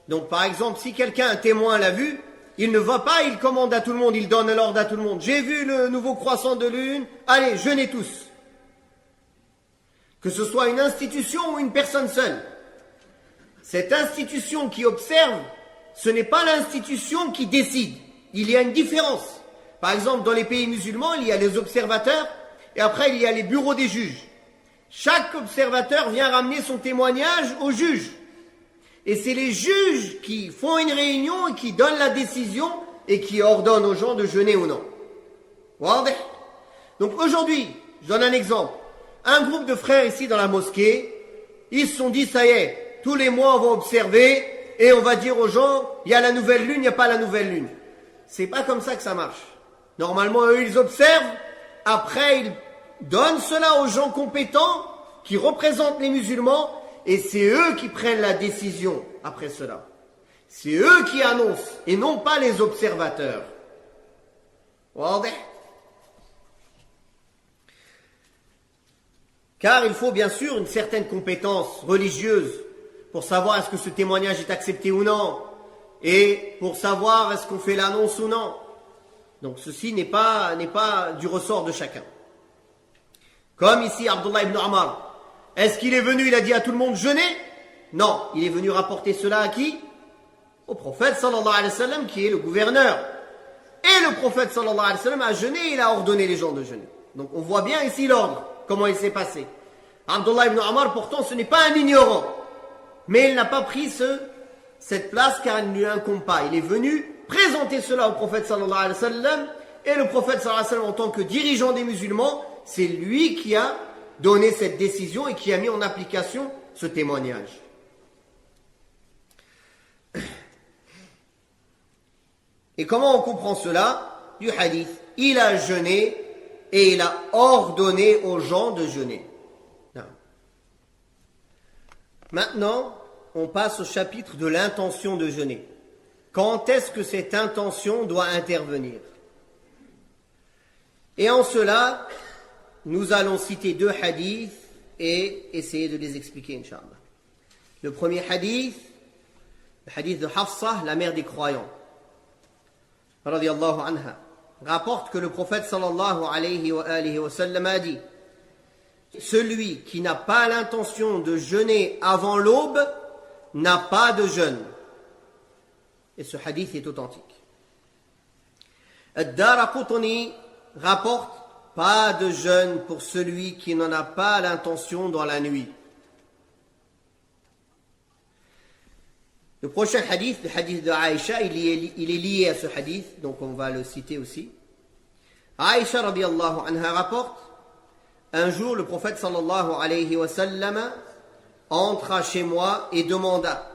Donc par exemple, si quelqu'un, un témoin l'a vu, il ne va pas, il commande à tout le monde, il donne l'ordre à tout le monde. J'ai vu le nouveau croissant de lune, allez, jeûnez tous. Que ce soit une institution ou une personne seule. Cette institution qui observe, ce n'est pas l'institution qui décide. Il y a une différence. Par exemple, dans les pays musulmans, il y a les observateurs et après il y a les bureaux des juges. Chaque observateur vient ramener son témoignage au juge. Et c'est les juges qui font une réunion et qui donnent la décision et qui ordonnent aux gens de jeûner ou non. Donc aujourd'hui, je donne un exemple. Un groupe de frères ici dans la mosquée, ils se sont dit, ça y est, tous les mois on va observer et on va dire aux gens, il y a la nouvelle lune, il n'y a pas la nouvelle lune. C'est pas comme ça que ça marche. Normalement, eux, ils observent, après ils donnent cela aux gens compétents qui représentent les musulmans et c'est eux qui prennent la décision après cela. C'est eux qui annoncent et non pas les observateurs. Car il faut bien sûr une certaine compétence religieuse pour savoir est-ce que ce témoignage est accepté ou non et pour savoir est-ce qu'on fait l'annonce ou non. Donc ceci n'est pas du ressort de chacun. Comme ici Abdullah ibn Umar. Est-ce qu'il est venu, il a dit à tout le monde jeûner? Non, il est venu rapporter cela à qui? Au prophète sallallahu alayhi wa sallam qui est le gouverneur. Et le prophète sallallahu alayhi wa sallam a jeûné et il a ordonné les gens de jeûner. Donc on voit bien ici l'ordre, comment il s'est passé. Abdullah ibn Umar pourtant ce n'est pas un ignorant. Mais il n'a pas pris cette place car il ne lui incombe pas. Il est venu présenter cela au prophète sallallahu alayhi wa sallam et le prophète sallallahu alayhi wa sallam en tant que dirigeant des musulmans, c'est lui qui a donné cette décision et qui a mis en application ce témoignage. Et comment on comprend cela? Du hadith. Il a jeûné et il a ordonné aux gens de jeûner. Non. Maintenant, on passe au chapitre de l'intention de jeûner. Quand est-ce que cette intention doit intervenir? Et en cela, nous allons citer deux hadiths et essayer de les expliquer, Inch'Allah. Le premier hadith, le hadith de Hafsa, la mère des croyants, radiyallahu anha, rapporte que le prophète sallallahu alayhi wa sallam a dit: celui qui n'a pas l'intention de jeûner avant l'aube n'a pas de jeûne. Et ce hadith est authentique. Ad-Daraqutni rapporte: pas de jeûne pour celui qui n'en a pas l'intention dans la nuit. Le prochain hadith, le hadith de Aïcha, il est lié à ce hadith, donc on va le citer aussi. Aïcha radiyallahu anha rapporte: un jour le prophète sallallahu alayhi wa sallam entra chez moi et demanda: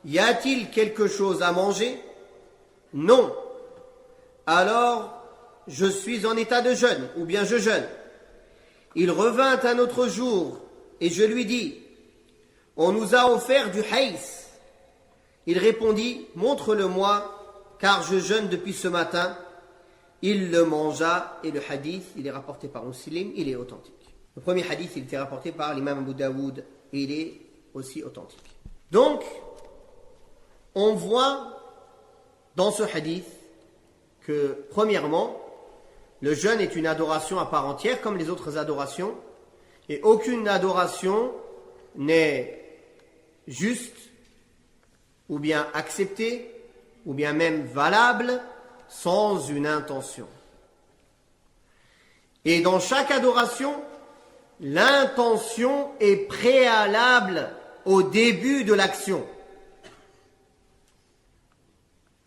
y a-t-il quelque chose à manger? Non. Alors je suis en état de jeûne, ou bien je jeûne. Il revint un autre jour, et je lui dis: on nous a offert du haïs. Il répondit: montre-le-moi, car je jeûne depuis ce matin. Il le mangea, et le hadith, il est rapporté par Muslim, il est authentique. Le premier hadith, il était rapporté par l'imam Abu Daoud, et il est aussi authentique. Donc, on voit dans ce hadith que, premièrement, le jeûne est une adoration à part entière, comme les autres adorations, et aucune adoration n'est juste, ou bien acceptée, ou bien même valable, sans une intention. Et dans chaque adoration, l'intention est préalable au début de l'action.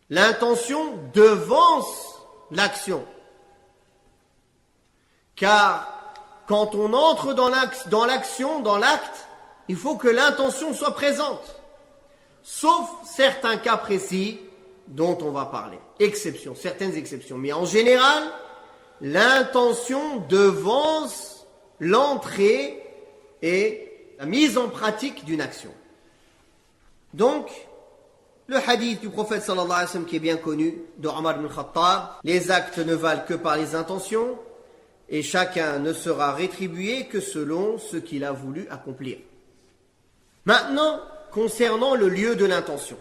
L'intention devance l'action. Car quand on entre dans l'action, dans l'acte, il faut que l'intention soit présente. Sauf certains cas précis dont on va parler. Exceptions, certaines exceptions. Mais en général, l'intention devance l'entrée et la mise en pratique d'une action. Donc, le hadith du prophète sallallahu alayhi wa sallam qui est bien connu, de Omar ibn Khattab, les actes ne valent que par les intentions, et chacun ne sera rétribué que selon ce qu'il a voulu accomplir. Maintenant, concernant le lieu de l'intention.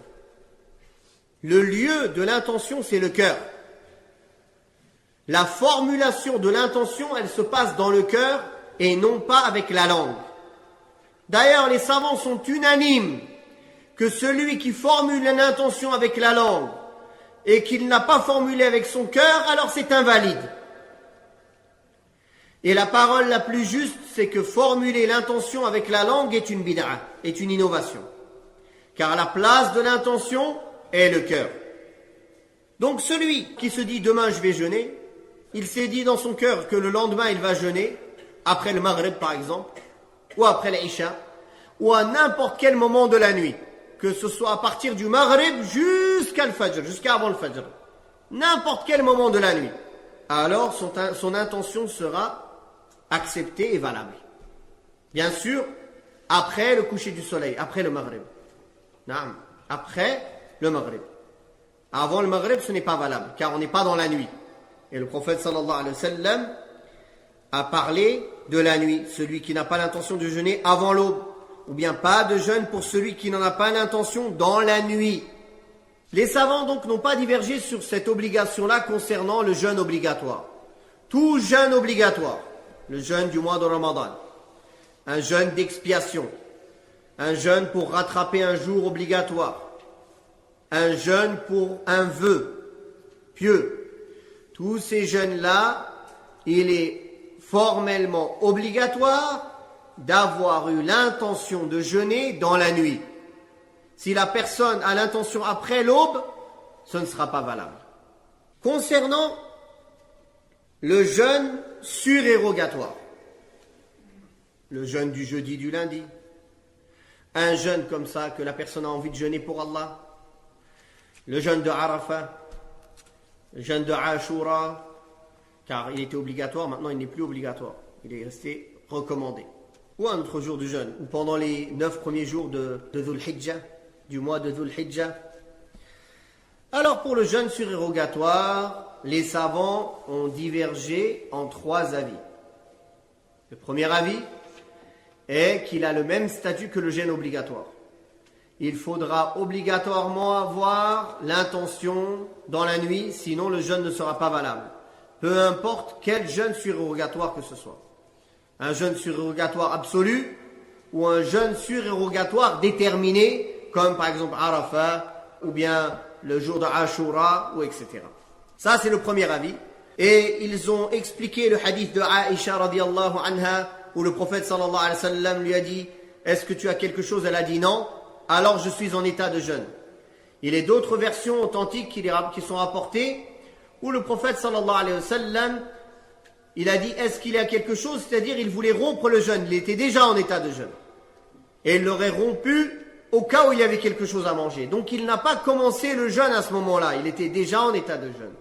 Le lieu de l'intention, c'est le cœur. La formulation de l'intention, elle se passe dans le cœur et non pas avec la langue. D'ailleurs, les savants sont unanimes que celui qui formule une intention avec la langue et qu'il n'a pas formulé avec son cœur, alors c'est invalide. Et la parole la plus juste, c'est que formuler l'intention avec la langue est une bid'a, est une innovation. Car la place de l'intention est le cœur. Donc celui qui se dit demain je vais jeûner, il s'est dit dans son cœur que le lendemain il va jeûner, après le Maghrib par exemple, ou après l'Isha, ou à n'importe quel moment de la nuit, que ce soit à partir du Maghrib jusqu'à le Fajr, jusqu'à avant le Fajr, n'importe quel moment de la nuit, alors son intention sera acceptée et valable. Bien sûr, après le coucher du soleil, après le Maghrib. Naam, après le Maghrib. Avant le Maghrib, ce n'est pas valable, car on n'est pas dans la nuit. Et le prophète sallallahu alayhi wa sallam a parlé de la nuit, celui qui n'a pas l'intention de jeûner avant l'aube, ou bien pas de jeûne pour celui qui n'en a pas l'intention dans la nuit. Les savants donc n'ont pas divergé sur cette obligation-là concernant le jeûne obligatoire. Tout jeûne obligatoire, le jeûne du mois de Ramadan, un jeûne d'expiation, un jeûne pour rattraper un jour obligatoire, un jeûne pour un vœu pieux. Tous ces jeûnes-là, il est formellement obligatoire d'avoir eu l'intention de jeûner dans la nuit. Si la personne a l'intention après l'aube, ce ne sera pas valable. Concernant le jeûne surérogatoire, le jeûne du jeudi, du lundi, un jeûne comme ça que la personne a envie de jeûner pour Allah, le jeûne de Arafat, le jeûne de Ashura, car il était obligatoire, maintenant il n'est plus obligatoire, il est resté recommandé. Ou un autre jour de jeûne, ou pendant les 9 premiers jours de Dhul Hijjah, du mois de Dhul Hijjah. Alors pour le jeûne surérogatoire, les savants ont divergé en 3 avis. Le premier avis est qu'il a le même statut que le jeûne obligatoire. Il faudra obligatoirement avoir l'intention dans la nuit, sinon le jeûne ne sera pas valable. Peu importe quel jeûne surérogatoire que ce soit. Un jeûne surérogatoire absolu ou un jeûne surérogatoire déterminé, comme par exemple Arafat ou bien le jour de Ashura ou etc. Ça c'est le premier avis. Et ils ont expliqué le hadith de Aïcha radiyallahu anha où le prophète sallallahu alayhi wa sallam lui a dit « Est-ce que tu as quelque chose ?» Elle a dit « Non. » Alors je suis en état de jeûne. Il y a d'autres versions authentiques qui sont rapportées où le prophète sallallahu alayhi wa sallam il a dit est-ce qu'il y a quelque chose, c'est-à-dire il voulait rompre le jeûne, il était déjà en état de jeûne. Et il l'aurait rompu au cas où il y avait quelque chose à manger. Donc il n'a pas commencé le jeûne à ce moment-là, il était déjà en état de jeûne.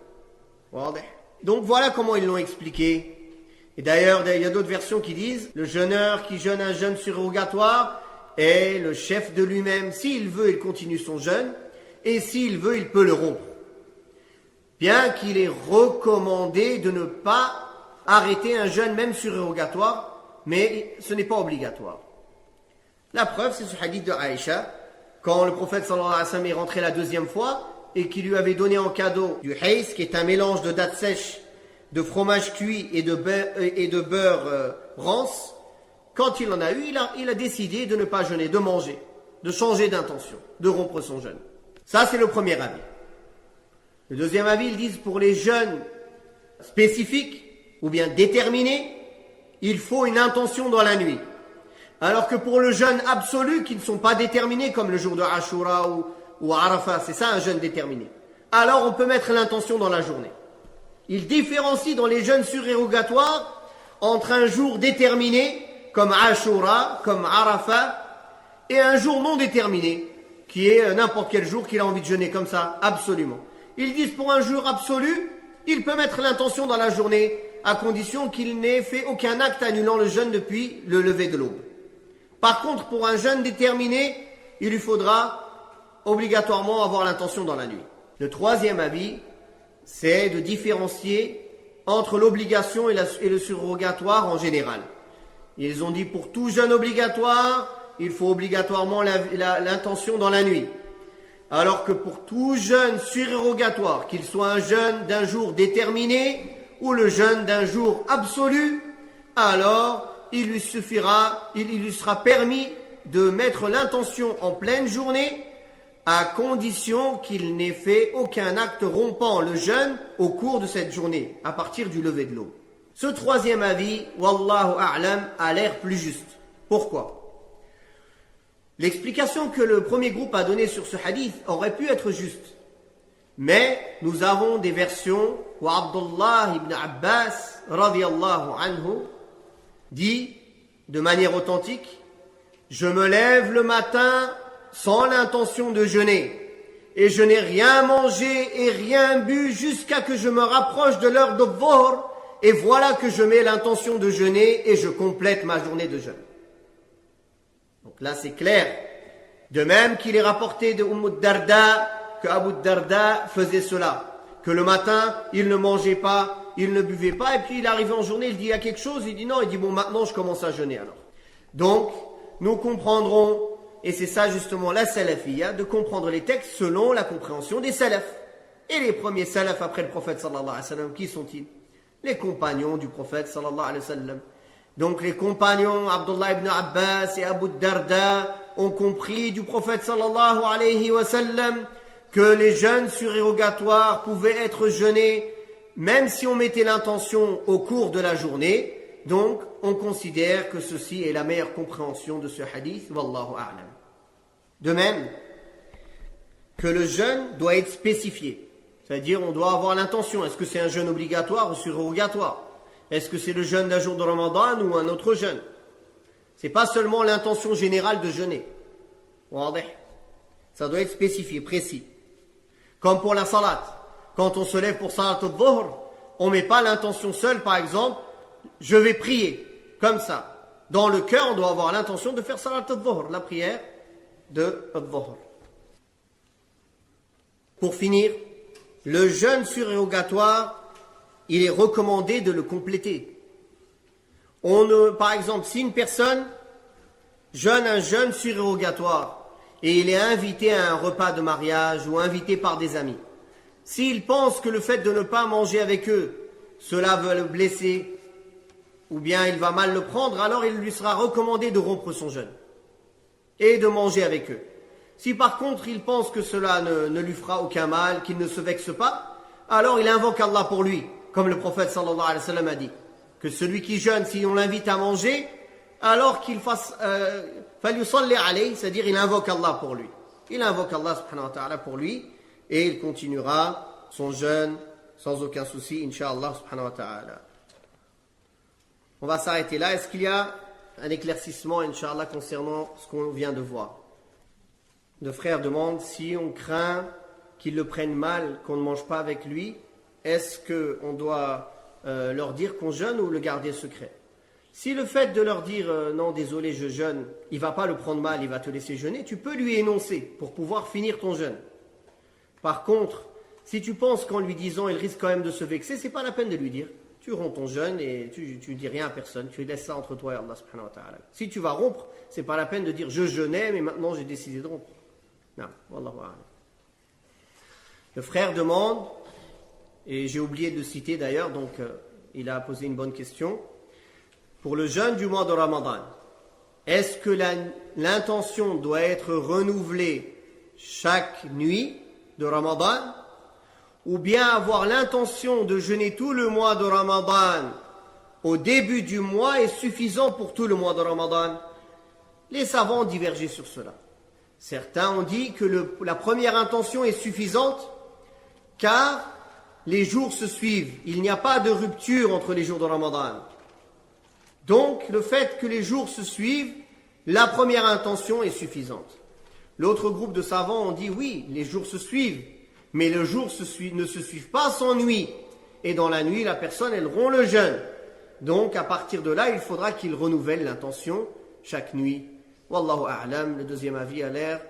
Donc voilà comment ils l'ont expliqué. Et d'ailleurs, il y a d'autres versions qui disent le jeûneur qui jeûne un jeûne surérogatoire est le chef de lui-même. S'il veut, il continue son jeûne, et s'il veut, il peut le rompre. Bien qu'il est recommandé de ne pas arrêter un jeûne même surérogatoire, mais ce n'est pas obligatoire. La preuve, c'est ce hadith de Aïcha, quand le prophète sallallahu alayhi wa sallam est rentré la 2e fois, et qu'il lui avait donné en cadeau du haïs, qui est un mélange de dattes sèches, de fromage cuit et de beurre rance. Quand il en a eu, il a décidé de ne pas jeûner, de manger, de changer d'intention, de rompre son jeûne. Ça, c'est le premier avis. Le deuxième avis, ils disent pour les jeûnes spécifiques ou bien déterminés, il faut une intention dans la nuit. Alors que pour le jeûne absolu, qui ne sont pas déterminés, comme le jour de Ashura ou Arafat, c'est ça un jeûne déterminé, alors on peut mettre l'intention dans la journée. Il différencie dans les jeûnes surérogatoires entre un jour déterminé, comme Ashura, comme Arafat, et un jour non déterminé, qui est n'importe quel jour qu'il a envie de jeûner, comme ça, absolument. Ils disent pour un jour absolu, il peut mettre l'intention dans la journée, à condition qu'il n'ait fait aucun acte annulant le jeûne depuis le lever de l'aube. Par contre, pour un jeûne déterminé, il lui faudra obligatoirement avoir l'intention dans la nuit. Le troisième avis, c'est de différencier entre l'obligation et le surrogatoire en général. Ils ont dit pour tout jeûne obligatoire, il faut obligatoirement l'intention dans la nuit. Alors que pour tout jeûne surrogatoire, qu'il soit un jeûne d'un jour déterminé ou le jeûne d'un jour absolu, alors il lui sera permis de mettre l'intention en pleine journée à condition qu'il n'ait fait aucun acte rompant le jeûne au cours de cette journée, à partir du lever de l'aube. Ce troisième avis, Wallahu a'lam, a l'air plus juste. Pourquoi ? L'explication que le premier groupe a donnée sur ce hadith aurait pu être juste. Mais nous avons des versions où Abdullah ibn Abbas, radiyallahu anhu, dit de manière authentique, « Je me lève le matin sans l'intention de jeûner, et je n'ai rien mangé et rien bu jusqu'à que je me rapproche de l'heure de Dhuhr, et voilà que je mets l'intention de jeûner et je complète ma journée de jeûne. » Donc là c'est clair. De même qu'il est rapporté de Darda que Abu Darda faisait cela, que le matin il ne mangeait pas, il ne buvait pas, et puis il arrivait en journée, il dit il y a quelque chose, il dit non, il dit bon maintenant je commence à jeûner alors. Donc nous comprendrons, et c'est ça justement la salafiyya, de comprendre les textes selon la compréhension des salafs. Et les premiers salafs après le prophète sallallahu alayhi wa sallam, qui sont-ils? Les compagnons du prophète sallallahu alayhi wa sallam. Donc les compagnons Abdullah ibn Abbas et Abu Darda ont compris du prophète sallallahu alayhi wa sallam que les jeûnes surérogatoires pouvaient être jeûnés même si on mettait l'intention au cours de la journée. Donc on considère que ceci est la meilleure compréhension de ce hadith, wallahu a'lam. De même que le jeûne doit être spécifié, c'est-à-dire on doit avoir l'intention. Est-ce que c'est un jeûne obligatoire ou surrogatoire? Est-ce que c'est le jeûne d'un jour de Ramadan ou un autre jeûne? C'est pas seulement l'intention générale de jeûner. Ça doit être spécifié, précis. Comme pour la salat. Quand on se lève pour salat al-dhuhr, on met pas l'intention seule, par exemple, je vais prier, comme ça. Dans le cœur, on doit avoir l'intention de faire salat al-dhuhr, la prière de al-dhuhr. Pour finir, le jeûne surérogatoire, il est recommandé de le compléter. Par exemple, si une personne jeûne un jeûne surérogatoire et il est invité à un repas de mariage ou invité par des amis, s'il pense que le fait de ne pas manger avec eux, cela va le blesser ou bien il va mal le prendre, alors il lui sera recommandé de rompre son jeûne et de manger avec eux. Si par contre il pense que cela ne lui fera aucun mal, qu'il ne se vexe pas, alors il invoque Allah pour lui. Comme le prophète sallallahu alayhi wa sallam a dit, que celui qui jeûne, si on l'invite à manger, alors qu'il fasse falyusalli alayhi, c'est-à-dire il invoque Allah pour lui. Il invoque Allah subhanahu wa ta'ala pour lui, et il continuera son jeûne sans aucun souci, incha'Allah subhanahu wa ta'ala. On va s'arrêter là. Est-ce qu'il y a un éclaircissement, incha'Allah, concernant ce qu'on vient de voir? Le frère demande si on craint qu'ils le prennent mal, qu'on ne mange pas avec lui. Est-ce qu'on doit leur dire qu'on jeûne ou le garder secret? Si le fait de leur dire non désolé je jeûne, il ne va pas le prendre mal, il va te laisser jeûner, tu peux lui énoncer pour pouvoir finir ton jeûne. Par contre, si tu penses qu'en lui disant il risque quand même de se vexer, c'est pas la peine de lui dire. Tu romps ton jeûne et tu dis rien à personne, tu laisses ça entre toi et Allah subhanahu wa ta'ala. Si tu vas rompre, c'est pas la peine de dire je jeûnais mais maintenant j'ai décidé de rompre. Non, wallahu a'lam. Le frère demande, et j'ai oublié de citer d'ailleurs, donc il a posé une bonne question. Pour le jeûne du mois de Ramadan, est-ce que l'intention doit être renouvelée chaque nuit de Ramadan, ou bien avoir l'intention de jeûner tout le mois de Ramadan au début du mois est suffisant pour tout le mois de Ramadan? Les savants ont divergé sur cela. Certains ont dit que la première intention est suffisante car les jours se suivent. Il n'y a pas de rupture entre les jours de Ramadan. Donc, le fait que les jours se suivent, la première intention est suffisante. L'autre groupe de savants ont dit oui, les jours se suivent, mais les jours ne se suivent pas sans nuit. Et dans la nuit, la personne, elle rompt le jeûne. Donc, à partir de là, il faudra qu'il renouvelle l'intention chaque nuit. Wallahu a'lam, le deuxième avis a l'air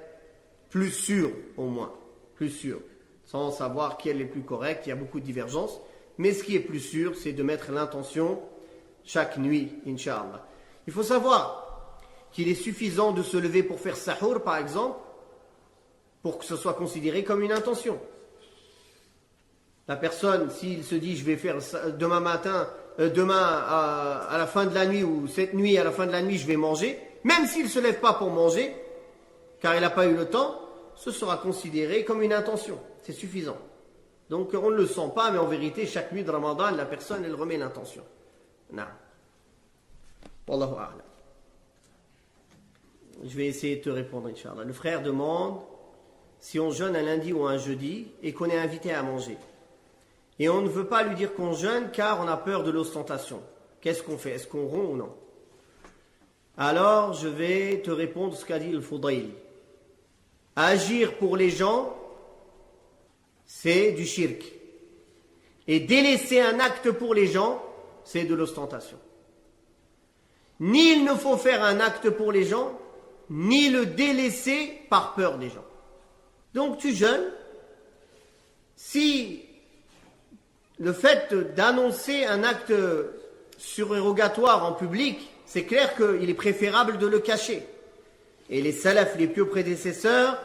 plus sûr au moins, plus sûr, sans savoir quel est le plus correct, il y a beaucoup de divergences, mais ce qui est plus sûr, c'est de mettre l'intention chaque nuit, Inch'Allah. Il faut savoir qu'il est suffisant de se lever pour faire sahur, par exemple, pour que ce soit considéré comme une intention. La personne, s'il se dit je vais faire demain matin, à la fin de la nuit ou cette nuit à la fin de la nuit je vais manger, même s'il ne se lève pas pour manger, car il n'a pas eu le temps, ce sera considéré comme une intention. C'est suffisant. Donc on ne le sent pas, mais en vérité, chaque nuit de Ramadan, la personne, elle remet l'intention. Non. Wallahu a'lam. Je vais essayer de te répondre, Inch'Allah. Le frère demande si on jeûne un lundi ou un jeudi et qu'on est invité à manger. Et on ne veut pas lui dire qu'on jeûne car on a peur de l'ostentation. Qu'est-ce qu'on fait? Est-ce qu'on rompt ou non? Alors, je vais te répondre ce qu'a dit le Fudayl. Agir pour les gens, c'est du shirk. Et délaisser un acte pour les gens, c'est de l'ostentation. Ni il ne faut faire un acte pour les gens, ni le délaisser par peur des gens. Donc tu jeûnes. Si le fait d'annoncer un acte surérogatoire en public, c'est clair qu'il est préférable de le cacher. Et les salafs, les pieux prédécesseurs,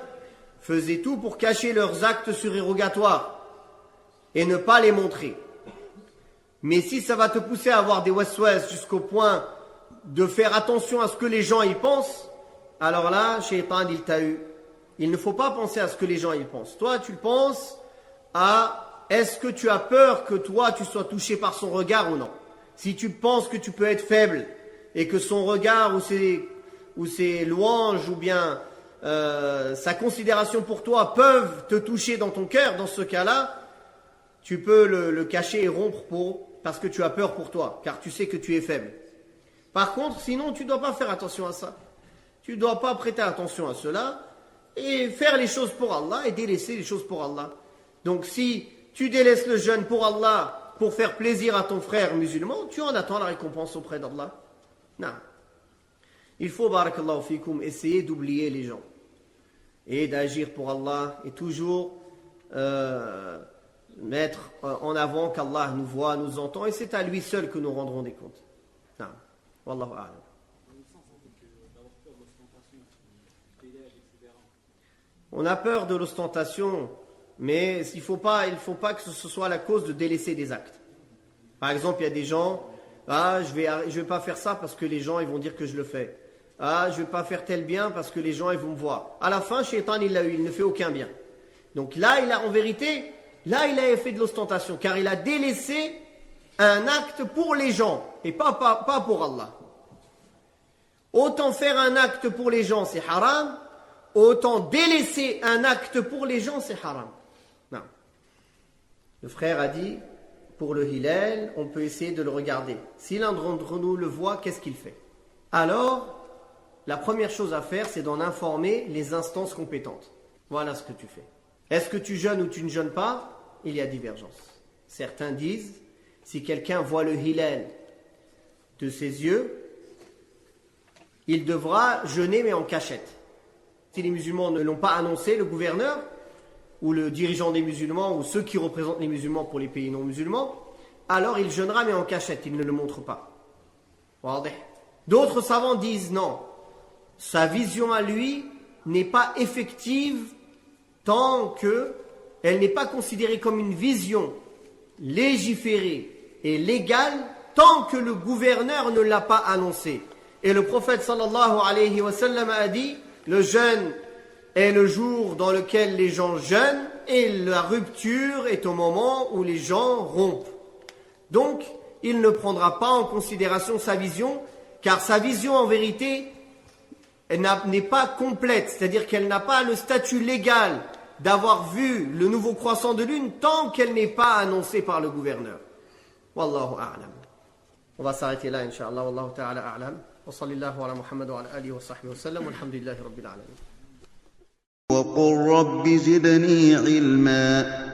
faisaient tout pour cacher leurs actes surérogatoires et ne pas les montrer. Mais si ça va te pousser à avoir des waswas jusqu'au point de faire attention à ce que les gens y pensent, alors là, Shaitan, il t'a eu. Il ne faut pas penser à ce que les gens y pensent. Toi, tu penses à est-ce que tu as peur que toi, tu sois touché par son regard ou non? Si tu penses que tu peux être faible et que son regard ou ses louanges ou bien sa considération pour toi peuvent te toucher dans ton cœur, dans ce cas-là, tu peux le cacher et rompre parce que tu as peur pour toi, car tu sais que tu es faible. Par contre, sinon, tu ne dois pas faire attention à ça. Tu ne dois pas prêter attention à cela et faire les choses pour Allah et délaisser les choses pour Allah. Donc si tu délaisses le jeûne pour Allah, pour faire plaisir à ton frère musulman, tu en attends la récompense auprès d'Allah. Non. Il faut, barakallahu fikoum, essayer d'oublier les gens et d'agir pour Allah et toujours mettre en avant qu'Allah nous voit, nous entend et c'est à lui seul que nous rendrons des comptes. Non. Wallahu a'lam. On a peur de l'ostentation, mais il ne faut pas que ce soit la cause de délaisser des actes. Par exemple, il y a des gens, je vais pas faire ça parce que les gens ils vont dire que je le fais. Je vais pas faire tel bien parce que les gens ils vont me voir. À la fin, Shaitan il l'a eu, il ne fait aucun bien. Donc là, il a fait de l'ostentation, car il a délaissé un acte pour les gens et pas pour Allah. Autant faire un acte pour les gens, c'est haram. Autant délaisser un acte pour les gens, c'est haram. Non. Le frère a dit, pour le hilal, on peut essayer de le regarder. Si l'un d'entre nous le voit, qu'est-ce qu'il fait? Alors, la première chose à faire, c'est d'en informer les instances compétentes. Voilà ce que tu fais. Est-ce que tu jeûnes ou tu ne jeûnes pas? Il y a divergence. Certains disent, si quelqu'un voit le hilal de ses yeux, il devra jeûner mais en cachette. Si les musulmans ne l'ont pas annoncé, le gouverneur ou le dirigeant des musulmans ou ceux qui représentent les musulmans pour les pays non musulmans, alors il jeûnera mais en cachette, il ne le montre pas. D'autres savants disent non, sa vision à lui n'est pas effective tant qu'elle n'est pas considérée comme une vision légiférée et légale tant que le gouverneur ne l'a pas annoncé. Et le prophète sallallahu alayhi wa sallam a dit, le jeûne est le jour dans lequel les gens jeûnent et la rupture est au moment où les gens rompent. Donc, il ne prendra pas en considération sa vision, car sa vision en vérité n'est pas complète, c'est-à-dire qu'elle n'a pas le statut légal d'avoir vu le nouveau croissant de lune tant qu'elle n'est pas annoncée par le gouverneur. Wallahu a'lam. On va s'arrêter là, Inch'Allah. Wallahu ta'ala a'lam. Wa sallallahu ala Muhammad wa ala alihi wa sahbihi wa sallam. Walhamdulillahi rabbil alamin. وقل رب زدني علما